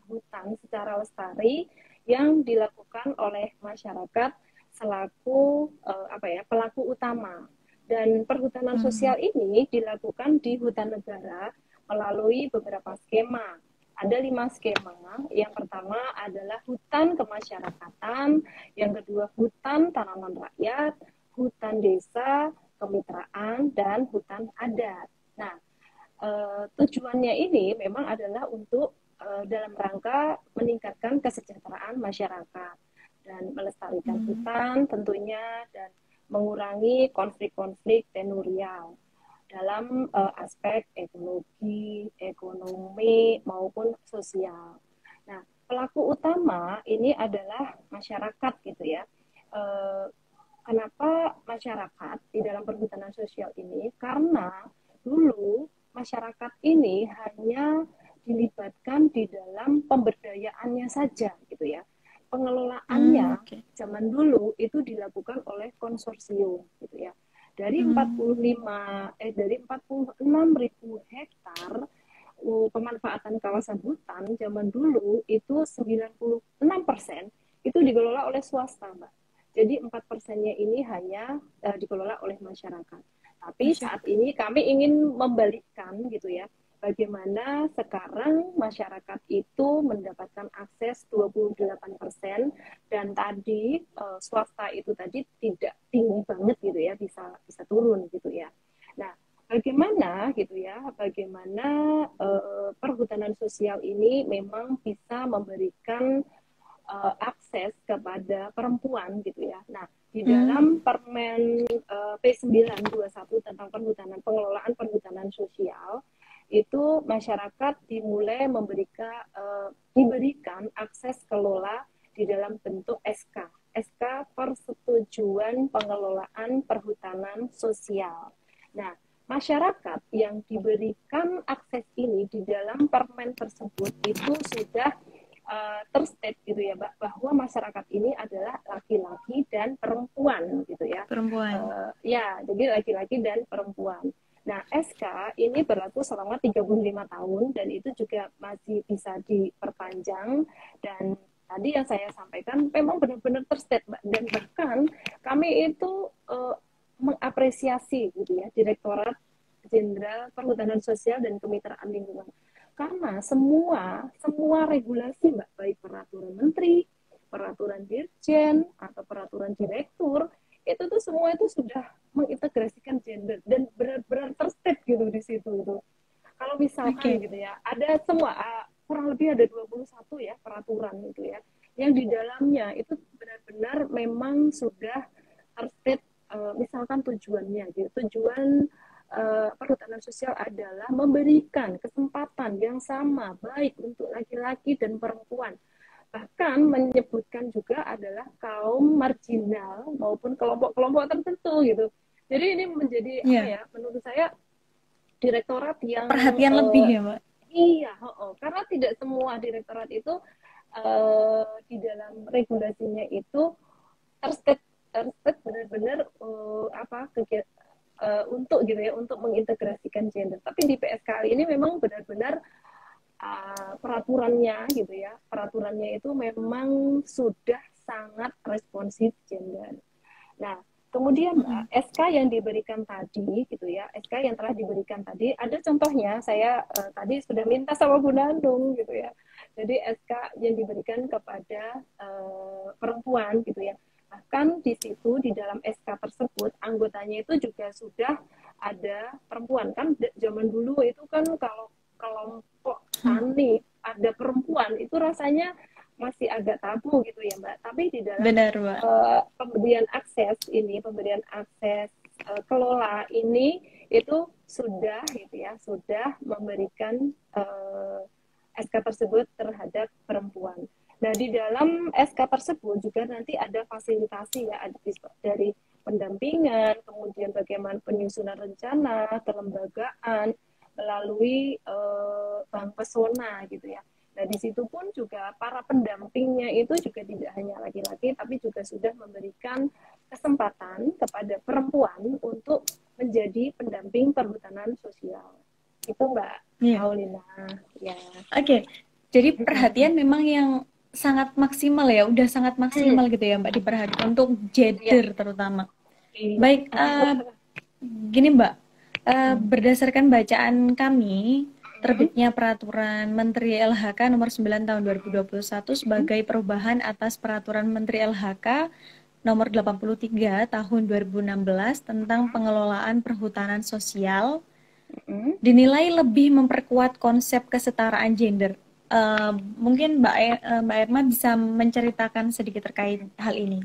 hutan secara lestari yang dilakukan oleh masyarakat selaku apa ya, pelaku utama. Dan perhutanan Hmm. sosial ini dilakukan di hutan negara melalui beberapa skema. Ada 5 skema. Yang pertama adalah hutan kemasyarakatan, yang kedua hutan tanaman rakyat, hutan desa, kemitraan, dan hutan adat. Nah, tujuannya ini memang adalah untuk dalam rangka meningkatkan kesejahteraan masyarakat dan melestarikan Hmm. hutan tentunya, dan mengurangi konflik-konflik tenurial dalam aspek ekologi, ekonomi maupun sosial. Nah, pelaku utama ini adalah masyarakat gitu ya. Eh, Kenapa masyarakat di dalam perhutanan sosial ini? Karena dulu masyarakat ini hanya dilibatkan di dalam pemberdayaannya saja gitu ya. Hmm, Pengelolaannya oke. zaman dulu itu dilakukan oleh konsorsium gitu ya. Dari Hmm. 46.000 hektar pemanfaatan kawasan hutan zaman dulu itu 96% itu dikelola oleh swasta, Mbak. Jadi 4%-nya ini hanya dikelola oleh masyarakat. Tapi saat Masyarakat. ini kami ingin membalikkan gitu ya. Bagaimana sekarang masyarakat itu mendapatkan akses 28%, dan tadi swasta itu tadi tidak tinggi banget gitu ya, bisa bisa turun gitu ya. Nah, bagaimana gitu ya, bagaimana perhutanan sosial ini memang bisa memberikan akses kepada perempuan gitu ya. Nah, di Hmm. dalam Permen P921 tentang pengelolaan perhutanan sosial itu masyarakat diberikan akses kelola di dalam bentuk SK Persetujuan Pengelolaan Perhutanan Sosial. Nah, masyarakat yang diberikan akses ini di dalam permen tersebut itu sudah terstate gitu ya Mbak, bahwa masyarakat ini adalah laki-laki dan perempuan gitu ya. Perempuan. Ya, jadi laki-laki dan perempuan. Nah, SK ini berlaku selama 35 tahun dan itu juga masih bisa diperpanjang, dan tadi yang saya sampaikan memang benar-benar terstate Mbak, dan bahkan kami itu mengapresiasi gitu ya Direktorat Jenderal Perhutanan Sosial dan Kemitraan Lingkungan, karena semua regulasi Mbak, baik peraturan menteri, peraturan dirjen atau peraturan direktur, itu tuh semua itu sudah mengintegrasikan gender dan benar-benar terstate gitu di situ gitu. Kalau misalkan Oke. gitu ya, ada semua kurang lebih ada 21 ya peraturan gitu ya, yang di dalamnya itu benar-benar memang sudah terstate, misalkan tujuannya gitu. Tujuan perhutanan sosial adalah memberikan kesempatan yang sama baik untuk laki-laki dan perempuan, bahkan menyebutkan juga adalah kaum marginal maupun kelompok-kelompok tertentu gitu. Jadi ini menjadi apa Iya. ya, menurut saya direktorat yang Perhatian lebih ya, Mbak. iya, karena tidak semua direktorat itu di dalam regulasinya itu terstate benar-benar apa kegiatan untuk gitu ya, untuk mengintegrasikan gender. Tapi di PS kali ini memang benar-benar peraturannya gitu ya, peraturannya itu memang sudah sangat responsif gender. Nah, kemudian Mbak, Mm-mm. SK yang diberikan tadi gitu ya, SK yang telah diberikan tadi, ada contohnya, saya tadi sudah minta sama Bu Nandung gitu ya. Jadi SK yang diberikan kepada perempuan gitu ya. Bahkan di situ di dalam SK tersebut anggotanya itu juga sudah ada perempuan. Kan zaman dulu itu kan kalau kelompok Hmm. tani ada perempuan itu rasanya masih agak tabu gitu ya Mbak. Tapi di dalam Benar, Mbak. pemberian akses kelola ini itu sudah gitu ya, sudah memberikan SK tersebut terhadap perempuan. Nah, di dalam SK tersebut juga nanti ada fasilitasi ya, ada dari pendampingan, kemudian bagaimana penyusunan rencana, kelembagaan melalui Bank Pesona gitu ya. Nah, di situ pun juga para pendampingnya itu juga tidak hanya laki-laki, tapi juga sudah memberikan kesempatan kepada perempuan untuk menjadi pendamping perhutanan sosial. Itu Mbak Iya. Aulina, ya. Oke. Jadi Mm-mm. perhatian memang yang sangat maksimal ya, udah sangat Hmm, maksimal gitu ya, Mbak, diperhatikan untuk iya, gender terutama. iya. Baik, gini Mbak, Hmm, berdasarkan bacaan kami, hmm, terbitnya Peraturan Menteri LHK Nomor 9 Tahun 2021 hmm, sebagai perubahan atas Peraturan Menteri LHK Nomor 83 Tahun 2016 tentang pengelolaan perhutanan sosial hmm. dinilai lebih memperkuat konsep kesetaraan gender. Mungkin Mbak Irma bisa menceritakan sedikit terkait hal ini.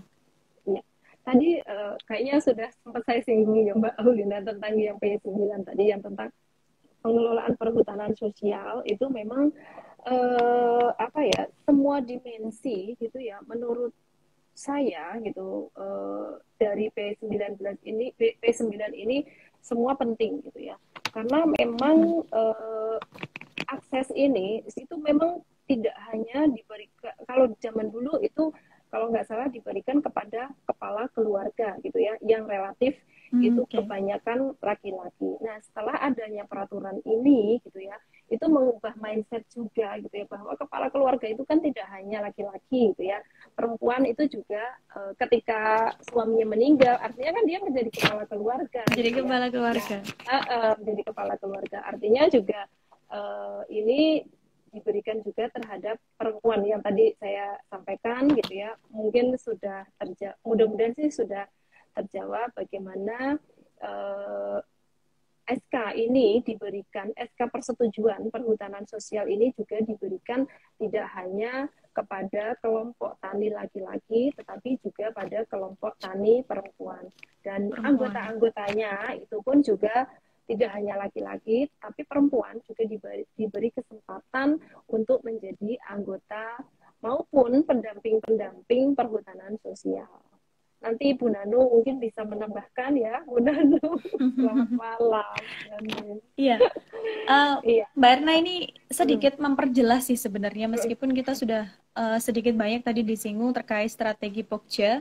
Ya. Tadi kayaknya sudah sempat saya singgung ya Mbak Aulina tentang yang P9 tadi, yang tentang pengelolaan perhutanan sosial itu memang apa ya, semua dimensi gitu ya, menurut saya gitu, dari P19 ini, P9 ini semua penting gitu ya, karena memang akses ini itu memang tidak hanya diberikan, kalau zaman dulu itu kalau nggak salah diberikan kepada kepala keluarga gitu ya, yang relatif itu Oke. kebanyakan laki-laki. Nah, setelah adanya peraturan ini gitu ya, itu mengubah mindset juga gitu ya, bahwa kepala keluarga itu kan tidak hanya laki-laki gitu ya, perempuan itu juga ketika suaminya meninggal, artinya kan dia menjadi kepala keluarga Jadi gitu ya. kepala Nah, keluarga. menjadi kepala keluarga artinya juga ini diberikan juga terhadap perempuan yang tadi saya sampaikan gitu ya. Mungkin sudah terjawab, mudah-mudahan sih sudah terjawab bagaimana SK ini diberikan, SK persetujuan perhutanan sosial ini juga diberikan tidak hanya kepada kelompok tani laki-laki, tetapi juga pada kelompok tani perempuan. Dan Perempuan. anggota-anggotanya itu pun juga tidak hanya laki-laki, tapi perempuan juga diberi kesempatan untuk menjadi anggota maupun pendamping-pendamping perhutanan sosial. Nanti Bu Nanu mungkin bisa menambahkan ya, Bu Nanu. Selamat malam, Bu Nanu. Iya, eh, Iya. Mbak Erna ini Mm, sedikit memperjelas sih sebenarnya, mm, meskipun kita sudah sedikit banyak tadi disinggung terkait strategi Pokja,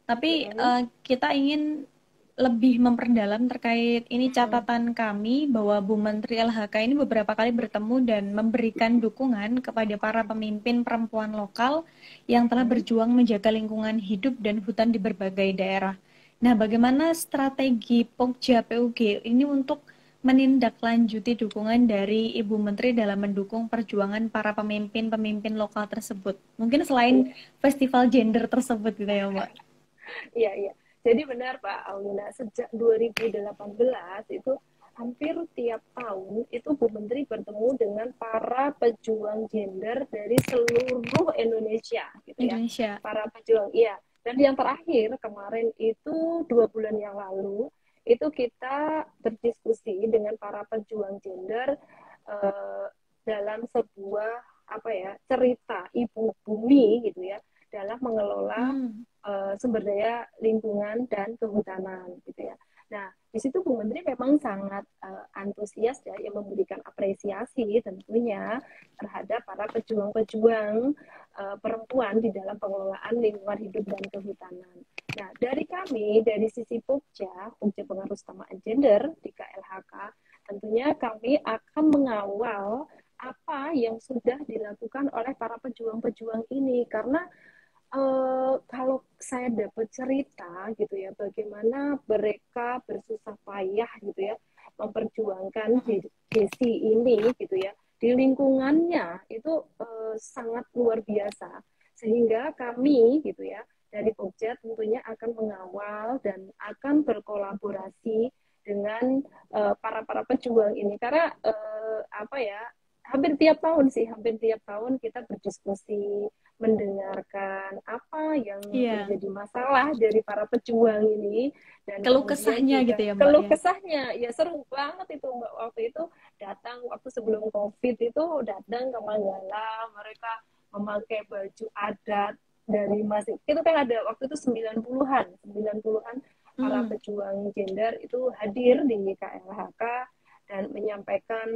tapi mm, kita ingin lebih memperdalam terkait ini mm, catatan kami bahwa Bu Menteri LHK ini beberapa kali bertemu dan memberikan dukungan kepada para pemimpin perempuan lokal yang telah mm. berjuang menjaga lingkungan hidup dan hutan di berbagai daerah. Nah, bagaimana strategi Pokja PUG ini untuk menindaklanjuti dukungan dari Ibu Menteri dalam mendukung perjuangan para pemimpin-pemimpin lokal tersebut? Mungkin selain Iya, festival gender tersebut gitu ya, Mbak. iya, iya. Jadi benar Pak Aulina, sejak 2018 itu hampir tiap tahun itu Bu Menteri bertemu dengan para pejuang gender dari seluruh Indonesia gitu ya. Indonesia. Para pejuang, iya. Dan yang terakhir kemarin itu 2 bulan yang lalu itu kita berdiskusi dengan para pejuang gender eh, dalam sebuah apa ya cerita ibu bumi gitu ya dalam mengelola Hmm. sumber daya lingkungan dan kehutanan gitu ya. Nah, di situ Bu Menteri memang sangat antusias ya yang memberikan apresiasi tentunya terhadap para pejuang-pejuang perempuan di dalam pengelolaan lingkungan hidup dan kehutanan. Nah, dari kami, dari sisi Pokja, Pokja Pengaruh Utamaan Gender di KLHK, tentunya kami akan mengawal apa yang sudah dilakukan oleh para pejuang-pejuang ini karena kalau saya dapat cerita gitu ya, bagaimana mereka bersusah payah gitu ya, memperjuangkan Desi ini gitu ya, di lingkungannya itu sangat luar biasa. Sehingga kami gitu ya, dari Pokja tentunya akan mengawal dan akan berkolaborasi dengan para pejuang ini karena apa ya hampir tiap tahun sih hampir tiap tahun kita berdiskusi mendengarkan apa yang Iya, menjadi masalah dari para pejuang ini dan keluh kemudian kesahnya gitu juga ya, Mbak keluh ya. kesahnya ya seru banget itu Mbak waktu itu datang waktu sebelum COVID itu datang ke Manggala mereka memakai baju adat dari masih itu kan ada waktu itu 90-an para Hmm. pejuang gender itu hadir di KLHK dan menyampaikan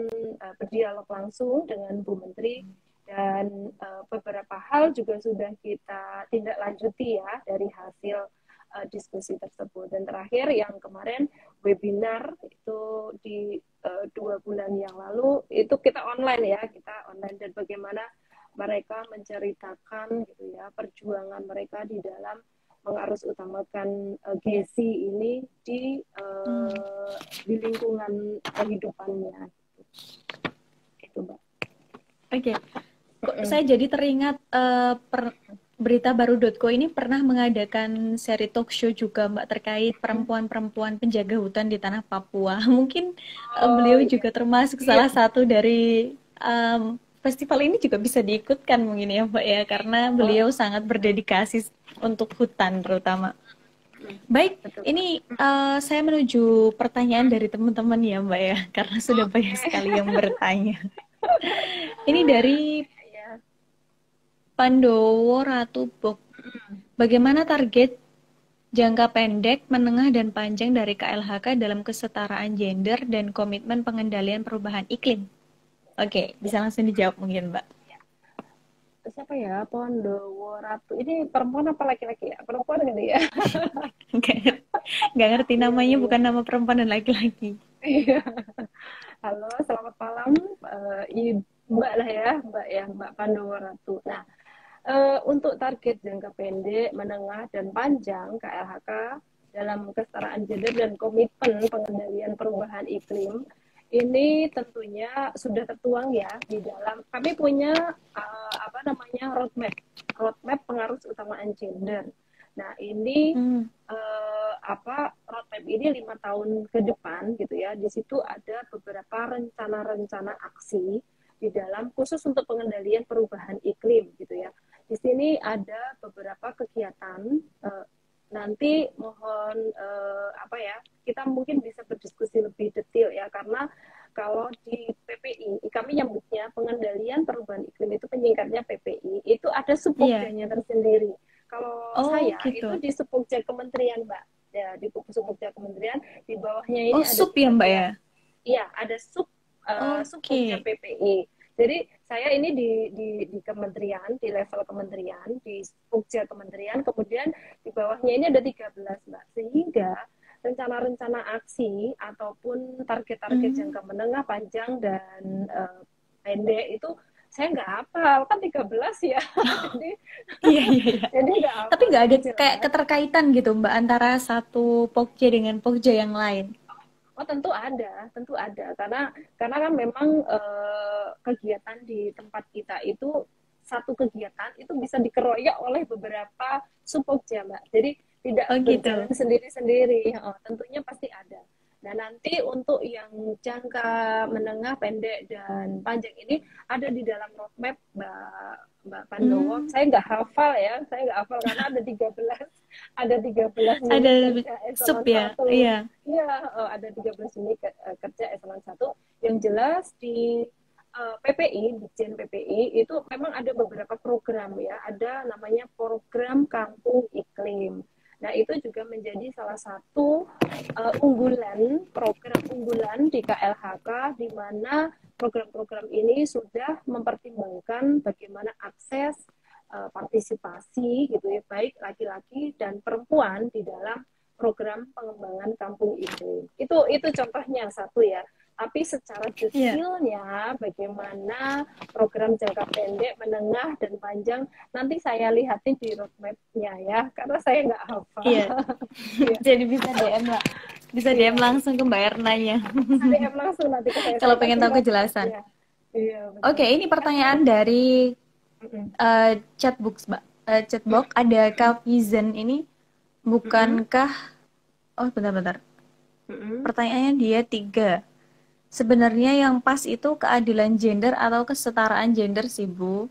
berdialog langsung dengan Bu Menteri dan beberapa hal juga sudah kita tindak lanjuti ya dari hasil diskusi tersebut. Dan terakhir yang kemarin webinar itu di 2 bulan yang lalu itu kita online ya, kita online dan bagaimana mereka menceritakan gitu ya perjuangan mereka di dalam mengarus utamakan GESI ini Hmm. di lingkungan kehidupannya gitu Mbak. Oke, kok saya jadi teringat beritabaru.co ini pernah mengadakan seri talk show juga Mbak terkait perempuan-perempuan penjaga hutan di tanah Papua. Mungkin Oh beliau iya, juga termasuk iya, salah satu dari festival ini juga bisa diikutkan mungkin ya Mbak ya karena oh, beliau sangat berdedikasi untuk hutan terutama. mm, Baik, betul Mbak. ini saya menuju pertanyaan dari teman-teman ya Mbak ya karena sudah banyak Oke, sekali yang bertanya. Ini dari ya. Pandowo Ratu Bok. Bagaimana target jangka pendek, menengah, dan panjang dari KLHK dalam kesetaraan gender dan komitmen pengendalian perubahan iklim? Oke, bisa langsung dijawab mungkin, Mbak. Siapa ya? Pondowo Ratu. Ini perempuan apa laki-laki ya? Perempuan gitu ya? Nggak, nggak ngerti Iya, namanya, iya, iya. bukan nama perempuan dan laki-laki. Iya. Halo, selamat malam. Mbak lah ya, Mbak ya, Mbak Pandowo Ratu. Nah, untuk target jangka pendek, menengah, dan panjang KLHK dalam kesetaraan gender dan komitmen pengendalian perubahan iklim ini tentunya sudah tertuang ya di dalam kami punya apa namanya roadmap pengaruh utamaan gender. Nah ini Hmm, apa roadmap ini 5 tahun ke depan gitu ya. Di situ ada beberapa rencana-rencana aksi di dalam khusus untuk pengendalian perubahan iklim gitu ya. Di sini ada beberapa kegiatan nanti mohon apa ya kita mungkin bisa berdiskusi lebih detail ya karena kalau di PPI kami nyebutnya pengendalian perubahan iklim itu penyingkatnya PPI itu ada iya. subpokjanya tersendiri. kalau Oh, saya itu gitu. di Supukja Kementerian, Mbak. Ya, di Supukja Kementerian, di bawahnya ini Oh, ada sup ya, Mbak ya? bagian. Iya, ada Supukja Oke. PPI. Jadi saya ini di kementerian, di level kementerian, di Supukja Kementerian, kemudian di bawahnya ini ada 13, Mbak. Sehingga rencana-rencana aksi ataupun target-target Hmm. jangka menengah, panjang, dan pendek itu saya nggak hafal, kan 13 ya. jadi Iya, iya, iya. jadi nggak Tapi hafal, nggak yang ada kayak jelas. keterkaitan gitu, Mbak, antara satu pokja dengan pokja yang lain. Oh, tentu ada, karena kan memang kegiatan di tempat kita itu satu kegiatan itu bisa dikeroyok oleh beberapa subpokja, Mbak. Jadi tidak Oh, berjalan gitu. sendiri-sendiri. Tentunya pasti ada. Nah, nanti untuk yang jangka menengah, pendek, dan panjang ini ada di dalam roadmap Mbak Mbak Pandowo. Hmm. Saya nggak hafal ya, saya nggak hafal karena ada 13 unit Ada kerja sup eselon ya? satu. Iya. Iya, ada 13 unit kerja eselon satu. Yang jelas di PPI, Dijen PPI itu memang ada beberapa program ya. Ada namanya program Kampung Iklim. Nah, itu juga menjadi salah satu program unggulan di KLHK, di mana program-program ini sudah mempertimbangkan bagaimana akses partisipasi gitu ya, baik laki-laki dan perempuan di dalam program pengembangan kampung iklim. Itu contohnya satu ya. Tapi secara Iya. detailnya bagaimana program jangka pendek, menengah, dan panjang nanti saya lihatin di roadmap-nya ya, karena saya nggak hafal. Iya. Iya, Jadi bisa DM lah. Bisa DM iya. langsung ke Mbak Ernanya. Bisa DM langsung nanti ke Kalau saya pengen kasih tahu kejelasan. roadmap-nya. Iya, Oke, betul. ini pertanyaan dari Mm-mm. chatbox, Mbak. Chatbox ada Kavizen ini, Mm-mm. bukankah? Oh, bentar-bentar. Mm-mm. Pertanyaannya dia tiga. Sebenarnya yang pas itu keadilan gender atau kesetaraan gender sih, Bu.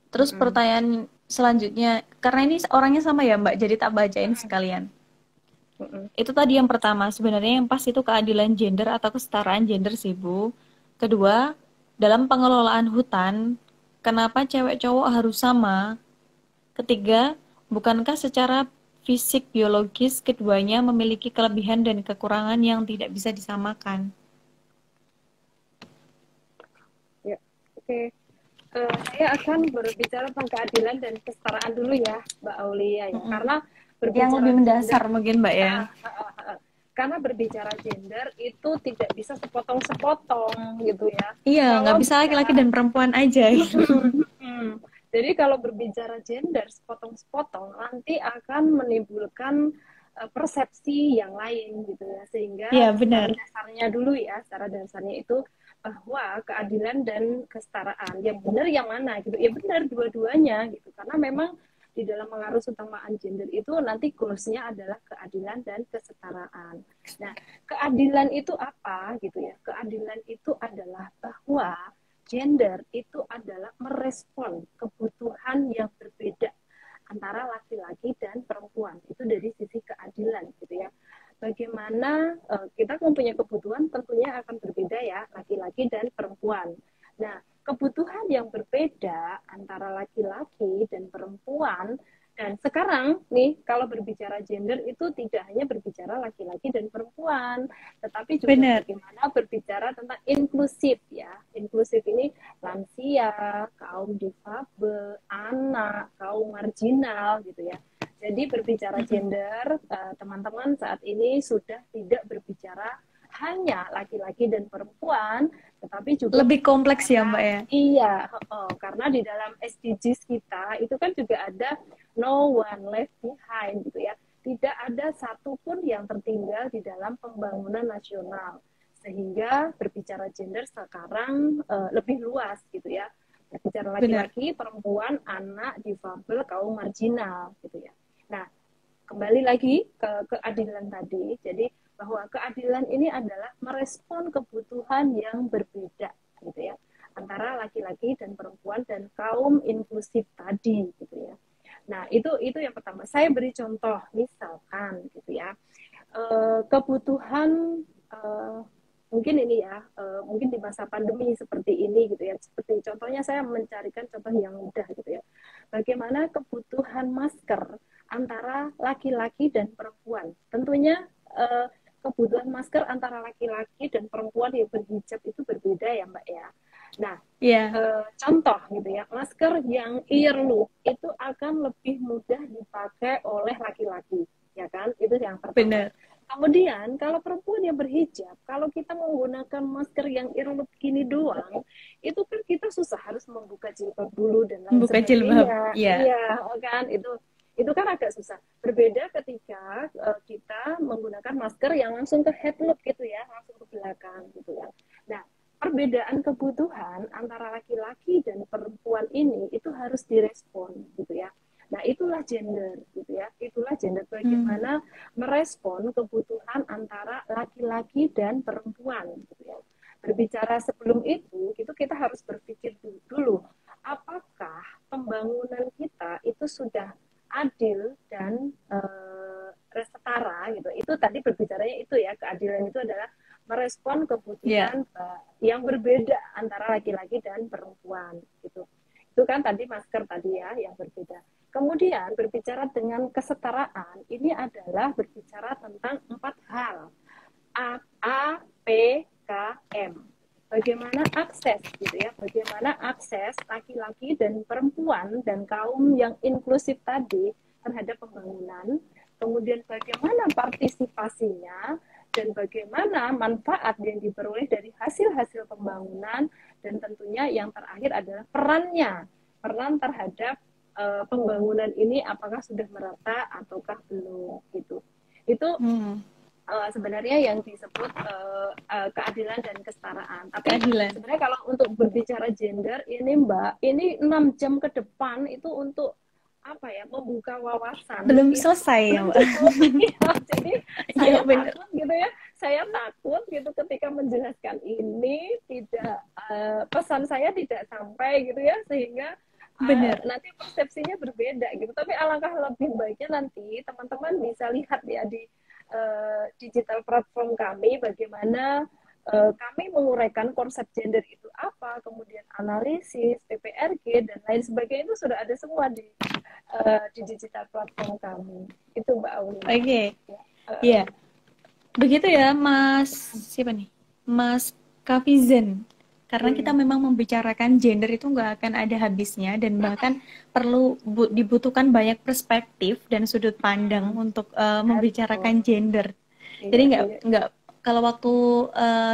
Terus Mm-mm. pertanyaan selanjutnya, karena ini orangnya sama ya, Mbak, jadi tak bacain sekalian. Mm-mm. Itu tadi yang pertama, sebenarnya yang pas itu keadilan gender atau kesetaraan gender sih, Bu. Kedua, dalam pengelolaan hutan, kenapa cewek cowok harus sama? Ketiga, bukankah secara fisik biologis keduanya memiliki kelebihan dan kekurangan yang tidak bisa disamakan? Ya, oke. Saya akan berbicara tentang keadilan dan kesetaraan dulu ya, Mbak Aulia ya. Mm-mm. Karena Yang berbicara lebih gender, mendasar mungkin, Mbak ya. ah, ah, ah, ah. Karena berbicara gender itu tidak bisa sepotong-sepotong gitu ya. Iya, nggak Kalau bisa laki-laki bicara dan perempuan aja. Jadi kalau berbicara gender sepotong-sepotong nanti akan menimbulkan persepsi yang lain gitu ya. Sehingga Iya, secara benar. dasarnya dulu ya, secara dasarnya itu bahwa keadilan dan kesetaraan yang benar yang mana gitu. Ya benar dua-duanya gitu. Karena memang di dalam mengarus utamaan gender itu nanti goalsnya adalah keadilan dan kesetaraan. Nah, keadilan itu apa gitu ya? Keadilan itu adalah bahwa gender itu adalah merespon kebutuhan yang berbeda antara laki-laki dan perempuan. Itu dari sisi keadilan gitu ya. Bagaimana kita mempunyai kebutuhan tentunya akan berbeda ya, laki-laki dan perempuan. Nah, kebutuhan yang berbeda antara laki-laki dan perempuan, dan sekarang nih kalau berbicara gender itu tidak hanya berbicara laki-laki dan perempuan, tetapi juga Benar. bagaimana berbicara tentang inklusif ya. Inklusif ini lansia, kaum difabel, anak, kaum marginal gitu ya. Jadi berbicara Mm-mm. gender, teman-teman saat ini sudah tidak berbicara hanya laki-laki dan perempuan, tetapi juga Lebih kompleks ya, berbicara Mbak ya. iya, karena di dalam SDGs kita itu kan juga ada no one left behind gitu ya. Tidak ada satupun yang tertinggal di dalam pembangunan nasional. Sehingga berbicara gender sekarang lebih luas gitu ya. Berbicara Benar. laki-laki, perempuan, anak, difabel, kaum marginal gitu ya. Nah, kembali lagi ke keadilan tadi. Jadi bahwa keadilan ini adalah merespon kebutuhan yang berbeda gitu ya antara laki-laki dan perempuan dan kaum inklusif tadi gitu ya. Nah, itu yang pertama. Saya beri contoh misalkan gitu ya. Kebutuhan mungkin ini ya, mungkin di masa pandemi seperti ini gitu ya. Seperti contohnya saya mencarikan contoh yang mudah gitu ya. Bagaimana kebutuhan masker antara laki-laki dan perempuan. Tentunya kebutuhan masker antara laki-laki dan perempuan yang berhijab itu berbeda ya Mbak ya. Nah, Iya, contoh gitu ya, masker yang earlobe itu akan lebih mudah dipakai oleh laki-laki, ya kan? Itu yang pertama. bener. Kemudian kalau perempuan yang berhijab, kalau kita menggunakan masker yang earlobe gini doang, itu kan kita susah harus membuka jilbab dulu dan lain Buka jilbab. sebagainya. Iya, Iya, kan? Itu kan agak susah. Berbeda ketika kita menggunakan masker yang langsung ke head loop gitu ya, langsung ke belakang gitu ya. Nah, perbedaan kebutuhan antara laki-laki dan perempuan ini itu harus direspon gitu ya. Nah, itulah gender gitu ya. Itulah gender hmm. bagaimana merespon kebutuhan antara laki-laki dan perempuan gitu ya. Berbicara sebelum itu kita harus berpikir dulu apakah pembangunan kita itu sudah adil dan setara gitu. Itu tadi berbicaranya itu ya, keadilan itu adalah merespon Iya. kebutuhan yang berbeda antara laki-laki dan perempuan gitu. Itu kan tadi masker tadi ya yang berbeda. Kemudian berbicara dengan kesetaraan ini adalah berbicara tentang 4 hal. A, P, K, M. Bagaimana akses gitu ya, bagaimana akses laki-laki dan perempuan dan kaum yang inklusif tadi terhadap pembangunan, kemudian bagaimana partisipasinya, dan bagaimana manfaat yang diperoleh dari hasil-hasil pembangunan, dan tentunya yang terakhir adalah peran terhadap pembangunan ini apakah sudah merata ataukah belum gitu. Itu Hmm. sebenarnya yang disebut keadilan dan kesetaraan. Tapi Keadilan. sebenarnya kalau untuk berbicara gender ini Mbak, ini 6 jam ke depan itu untuk apa ya, membuka wawasan Belum itu selesai ya, belum Mbak. cukup. Ya, jadi Iya, saya bener. takut gitu ya, saya takut gitu ketika menjelaskan ini tidak pesan saya tidak sampai gitu ya, sehingga Bener. nanti persepsinya berbeda gitu. Tapi alangkah lebih baiknya nanti teman-teman bisa lihat ya di digital platform kami bagaimana kami menguraikan konsep gender itu apa, kemudian analisis, PPRG dan lain sebagainya itu sudah ada semua di digital platform kami. Itu Mbak Aulina. Oke. Ya. Iya. Begitu ya, Mas. Siapa nih? Mas Kavizen. Karena kita Hmm, memang membicarakan gender itu nggak akan ada habisnya dan bahkan perlu dibutuhkan banyak perspektif dan sudut pandang untuk membicarakan betul. gender. Jadi Iya, iya. nggak kalau waktu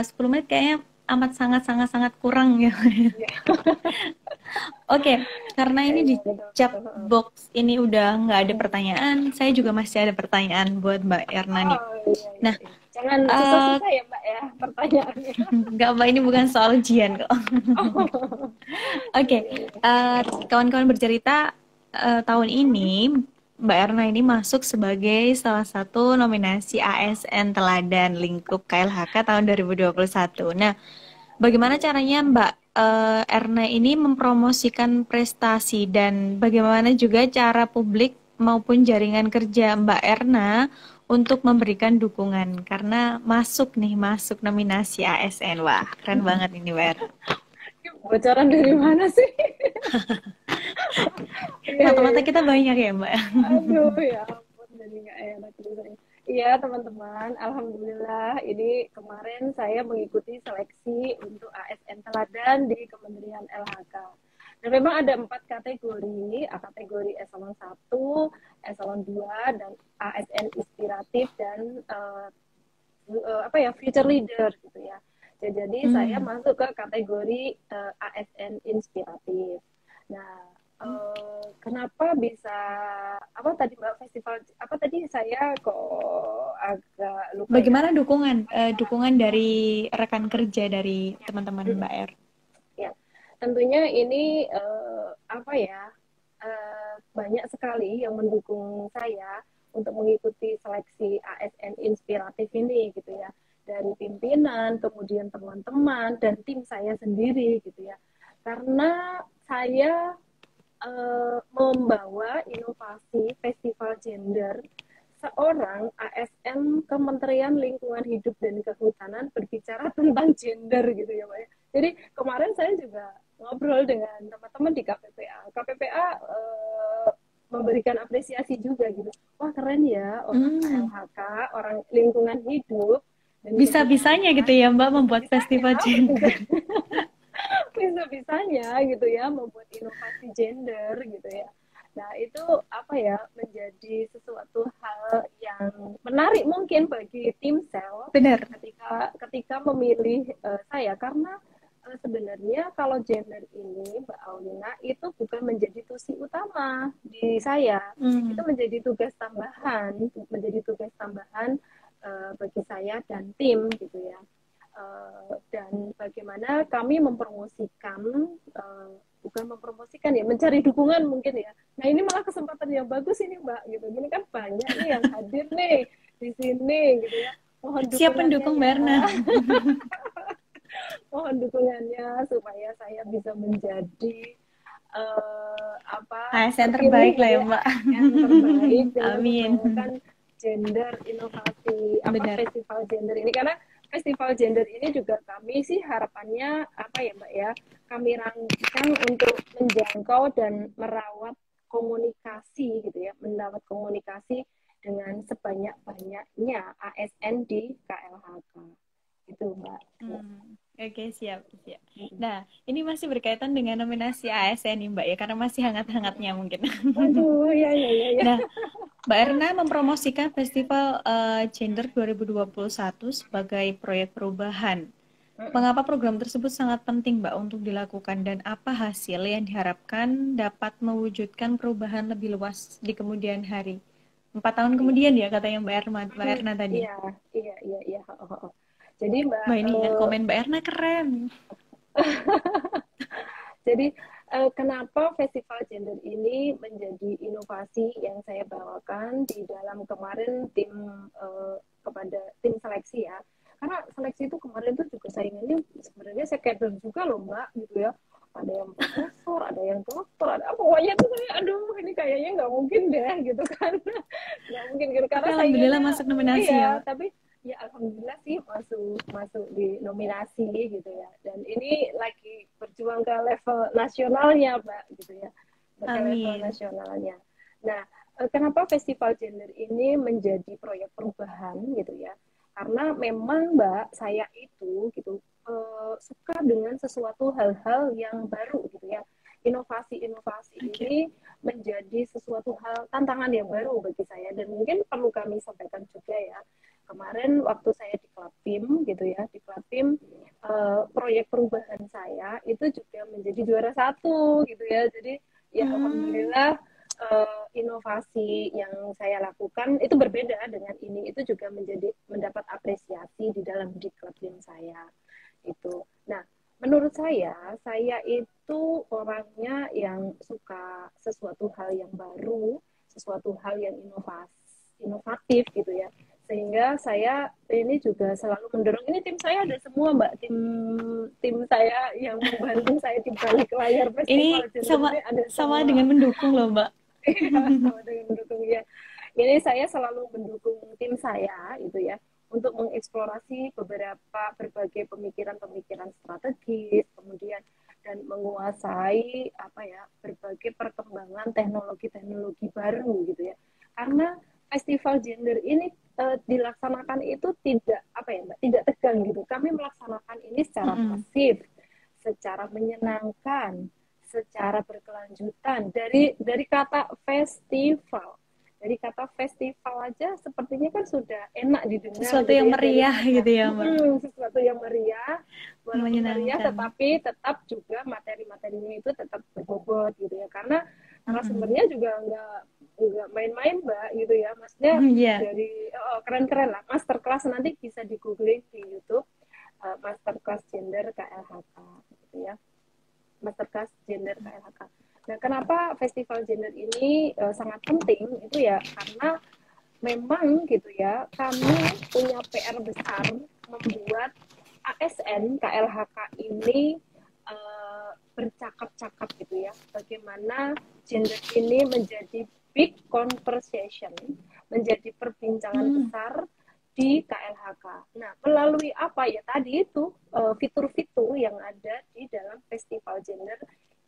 10 menit kayaknya amat sangat sangat sangat kurang ya. Iya, Oke, karena iya, ini di iya, betul, chat betul. box ini udah nggak ada Hmm. pertanyaan, saya juga masih ada pertanyaan buat Mbak Erna nih. Oh iya, iya, Nah, iya. Jangan eh, susah-susah ya Mbak ya pertanyaannya. nggak Mbak, ini bukan soal ujian kok. Oh, Oke, iya, iya. kawan-kawan bercerita, tahun ini Mbak Erna ini masuk sebagai salah satu nominasi ASN Teladan Lingkup KLHK tahun 2021. Nah, bagaimana caranya Mbak Erna ini mempromosikan prestasi dan bagaimana juga cara publik maupun jaringan kerja Mbak Erna untuk memberikan dukungan karena masuk nominasi ASN. Wah, keren banget ini Mbak Erna. Bocoran dari mana sih? Iya, iya, Mata-mata iya. kita banyak ya Mbak. Aduh, ya ampun, jadi nggak enak ceritanya. Iya, teman-teman, alhamdulillah ini kemarin saya mengikuti seleksi untuk ASN Teladan di Kementerian LHK. Dan memang ada 4 kategori, kategori eselon 1, eselon 2, dan ASN inspiratif dan apa ya, future leader gitu ya. Jadi saya Hmm. masuk ke kategori ASN inspiratif. Nah, kenapa bisa apa tadi Mbak, festival apa tadi, saya kok agak lupa ya. Bagaimana dukungan Oh ya, dukungan dari rekan kerja dari teman-teman Mbak R? ya. Tentunya ini apa ya, banyak sekali yang mendukung saya untuk mengikuti seleksi ASN inspiratif ini gitu ya, dari pimpinan, kemudian teman-teman dan tim saya sendiri gitu ya, karena saya membawa inovasi festival gender seorang ASN Kementerian Lingkungan Hidup dan Kehutanan berbicara tentang gender gitu ya Pak ya. Jadi kemarin saya juga ngobrol dengan teman-teman di KPPA. KPPA memberikan apresiasi juga gitu. Wah keren ya orang Hmm. KLHK, orang lingkungan hidup dan Bisa-bisanya gitu kehutanan ya Mbak membuat bisa-bisanya festival gender. bisa-bisanya gitu ya membuat inovasi gender gitu ya. Nah, itu apa ya menjadi sesuatu hal yang menarik mungkin bagi tim sel Benar. ketika ketika memilih saya karena sebenarnya kalau gender ini Mbak Aulina itu bukan menjadi tusi utama di saya. Itu Hmm. menjadi tugas tambahan bagi saya dan tim gitu ya. Dan bagaimana kami mempromosikan bukan mempromosikan ya mencari dukungan mungkin ya. Nah ini malah kesempatan yang bagus ini Mbak gitu. Ini kan banyak nih yang hadir nih di sini gitu ya. Mohon Siap dukungannya mendukung Mbak ya. Erna. Mohon dukungannya supaya saya bisa menjadi ASN terpilih terbaik lah gitu ya ya Mbak. ASN terbaik dengan Amin. membawakan gender inovasi Benar. festival gender ini karena festival gender ini juga kami sih harapannya apa ya Mbak ya kami rancang untuk menjangkau dan merawat komunikasi gitu ya mendapat komunikasi dengan sebanyak-banyaknya ASN di KLHK itu Mbak. Oke, siap, siap. Nah, ini masih berkaitan dengan nominasi ASN nih, Mbak, ya, karena masih hangat-hangatnya mungkin. Aduh ya ya ya ya. Nah, Mbak Erna mempromosikan Festival Gender 2021 sebagai proyek perubahan. Mengapa program tersebut sangat penting, Mbak, untuk dilakukan dan apa hasil yang diharapkan dapat mewujudkan perubahan lebih luas di kemudian hari? 4 tahun Iya. kemudian ya, katanya Mbak Erna tadi. Iya, iya, iya, iya. Jadi Mbak, Mbak, ini ingat komen Mbak Erna keren. jadi kenapa Festival Gender ini menjadi inovasi yang saya bawakan di dalam kemarin kepada tim seleksi ya. Karena seleksi itu kemarin tuh juga saingannya sebenarnya saya kader juga loh Mbak gitu ya. Ada yang profesor, ada yang dokter, ada pokoknya tuh saya aduh ini kayaknya nggak mungkin deh gitu kan. Nggak mungkin gitu Tapi karena alhamdulillah saingannya masuk nominasi ya, iya, Mbak. tapi ya alhamdulillah sih masuk masuk di nominasi gitu ya dan ini lagi berjuang ke level nasionalnya Mbak gitu ya ke level Amin. nasionalnya. Nah kenapa festival gender ini menjadi proyek perubahan gitu ya karena memang Mbak saya itu gitu suka dengan sesuatu hal-hal yang baru gitu ya inovasi-inovasi Oke. ini menjadi sesuatu hal tantangan yang baru bagi saya dan mungkin perlu kami sampaikan juga ya kemarin waktu saya di Klapim gitu ya di Klapim proyek perubahan saya itu juga menjadi juara satu gitu ya jadi ya Hmm. alhamdulillah inovasi yang saya lakukan itu berbeda dengan ini itu juga mendapat apresiasi di dalam di Klapim saya itu nah menurut saya itu orangnya yang suka sesuatu hal yang baru sesuatu hal yang inovatif gitu ya sehingga saya ini juga selalu mendorong ini tim saya ada semua mbak tim tim saya yang membantu saya di balik layar festival Ini gender sama ini ada sama semua. dengan mendukung loh, Mbak. Sama dengan mendukung ya ini saya selalu mendukung tim saya itu ya untuk mengeksplorasi berbagai pemikiran-pemikiran strategis kemudian dan menguasai apa ya berbagai perkembangan teknologi-teknologi baru gitu ya karena festival gender ini dilaksanakan itu tidak apa ya mbak tidak tegang gitu kami melaksanakan ini secara Mm-mm. masif secara menyenangkan secara berkelanjutan dari kata festival dari kata festival aja sepertinya kan sudah enak didengar Sesuatu gitu yang ya meriah daripada gitu ya, Mbak. sesuatu yang meriah walaupun meriah Menyenangkan. tetapi tetap juga materi-materinya itu tetap berbobot gitu ya karena Mm-mm. narasumbernya juga nggak main-main mbak gitu ya maksudnya Iya. dari keren-keren lah masterclass nanti bisa di googling di YouTube masterclass gender KLHK gitu ya masterclass gender KLHK. Nah, kenapa festival gender ini sangat penting itu ya karena memang gitu ya kami punya PR besar membuat ASN KLHK ini bercakap-cakap gitu ya bagaimana gender ini menjadi big conversation menjadi perbincangan besar di KLHK. Nah, melalui apa ya tadi itu fitur-fitur yang ada di dalam festival gender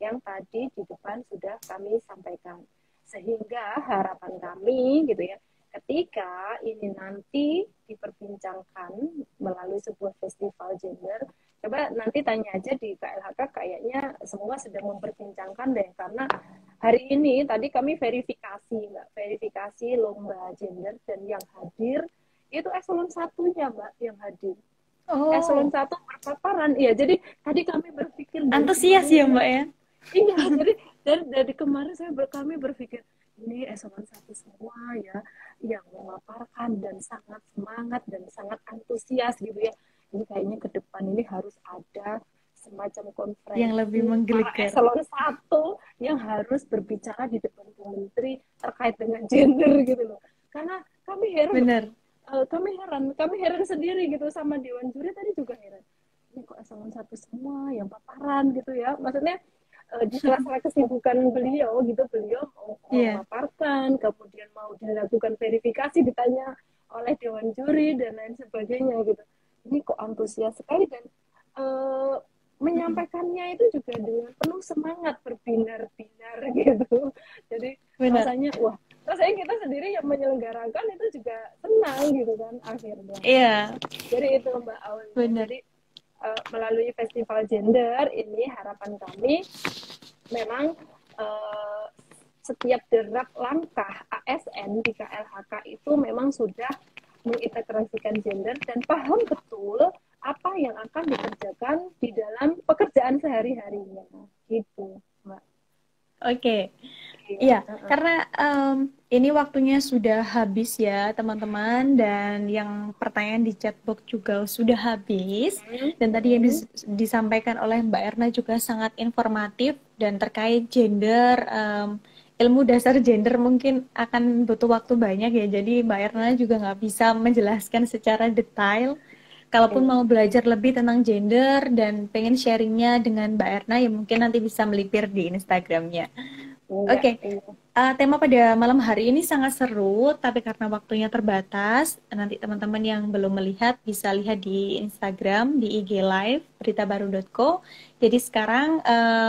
yang tadi di depan sudah kami sampaikan. Sehingga harapan kami gitu ya, ketika ini nanti diperbincangkan melalui sebuah festival gender, coba nanti tanya aja di KLHK, kayaknya semua sedang memperbincangkan deh, karena hari ini tadi kami verifikasi Mbak, verifikasi lomba gender, dan yang hadir itu eselon satunya Mbak yang hadir. Eselon Oh, satu berpaparan, iya. Jadi tadi kami berpikir dari antusias kemarin ya ya, Mbak ya. iya. Jadi dari kemarin kami berpikir ini eselon satu semua ya yang memaparkan dan sangat semangat dan sangat antusias gitu ya. Ini kayaknya ke depan ini harus ada semacam Yang lebih konferensi para menggelegar. eselon satu yang harus berbicara di depan menteri terkait dengan gender gitu loh. Karena kami heran loh, Bener. kami heran sendiri gitu, sama dewan juri tadi juga heran. Ini kok eselon satu semua yang paparan gitu ya. Maksudnya di sela-sela kesibukan beliau gitu, beliau mau Iya, memaparkan, kemudian mau dilakukan verifikasi, ditanya oleh dewan juri dan lain sebagainya gitu. Ini kok antusias sekali, dan menyampaikannya itu juga dengan penuh semangat, berbinar-binar gitu. Jadi bener. rasanya kita sendiri yang menyelenggarakan itu juga senang gitu kan akhirnya. Iya, Jadi itu Mbak Aulina. bener. Jadi melalui festival gender ini harapan kami memang setiap derap langkah ASN di KLHK itu memang sudah mengintegrasikan gender dan paham betul apa yang akan dikerjakan di dalam pekerjaan sehari-harinya gitu Mbak. Oke. Iya. Iya, karena ini waktunya sudah habis ya teman-teman, dan yang pertanyaan di chatbox juga sudah habis, dan tadi yang disampaikan oleh Mbak Erna juga sangat informatif dan terkait gender, ilmu dasar gender mungkin akan butuh waktu banyak ya, jadi Mbak Erna juga nggak bisa menjelaskan secara detail. Kalaupun Iya. mau belajar lebih tentang gender dan pengen sharingnya dengan Mbak Erna, ya mungkin nanti bisa melipir di Instagramnya. Iya, Oke, iya. tema pada malam hari ini sangat seru, tapi karena waktunya terbatas, nanti teman-teman yang belum melihat bisa lihat di Instagram, di IG Live, beritabaru.co. Jadi sekarang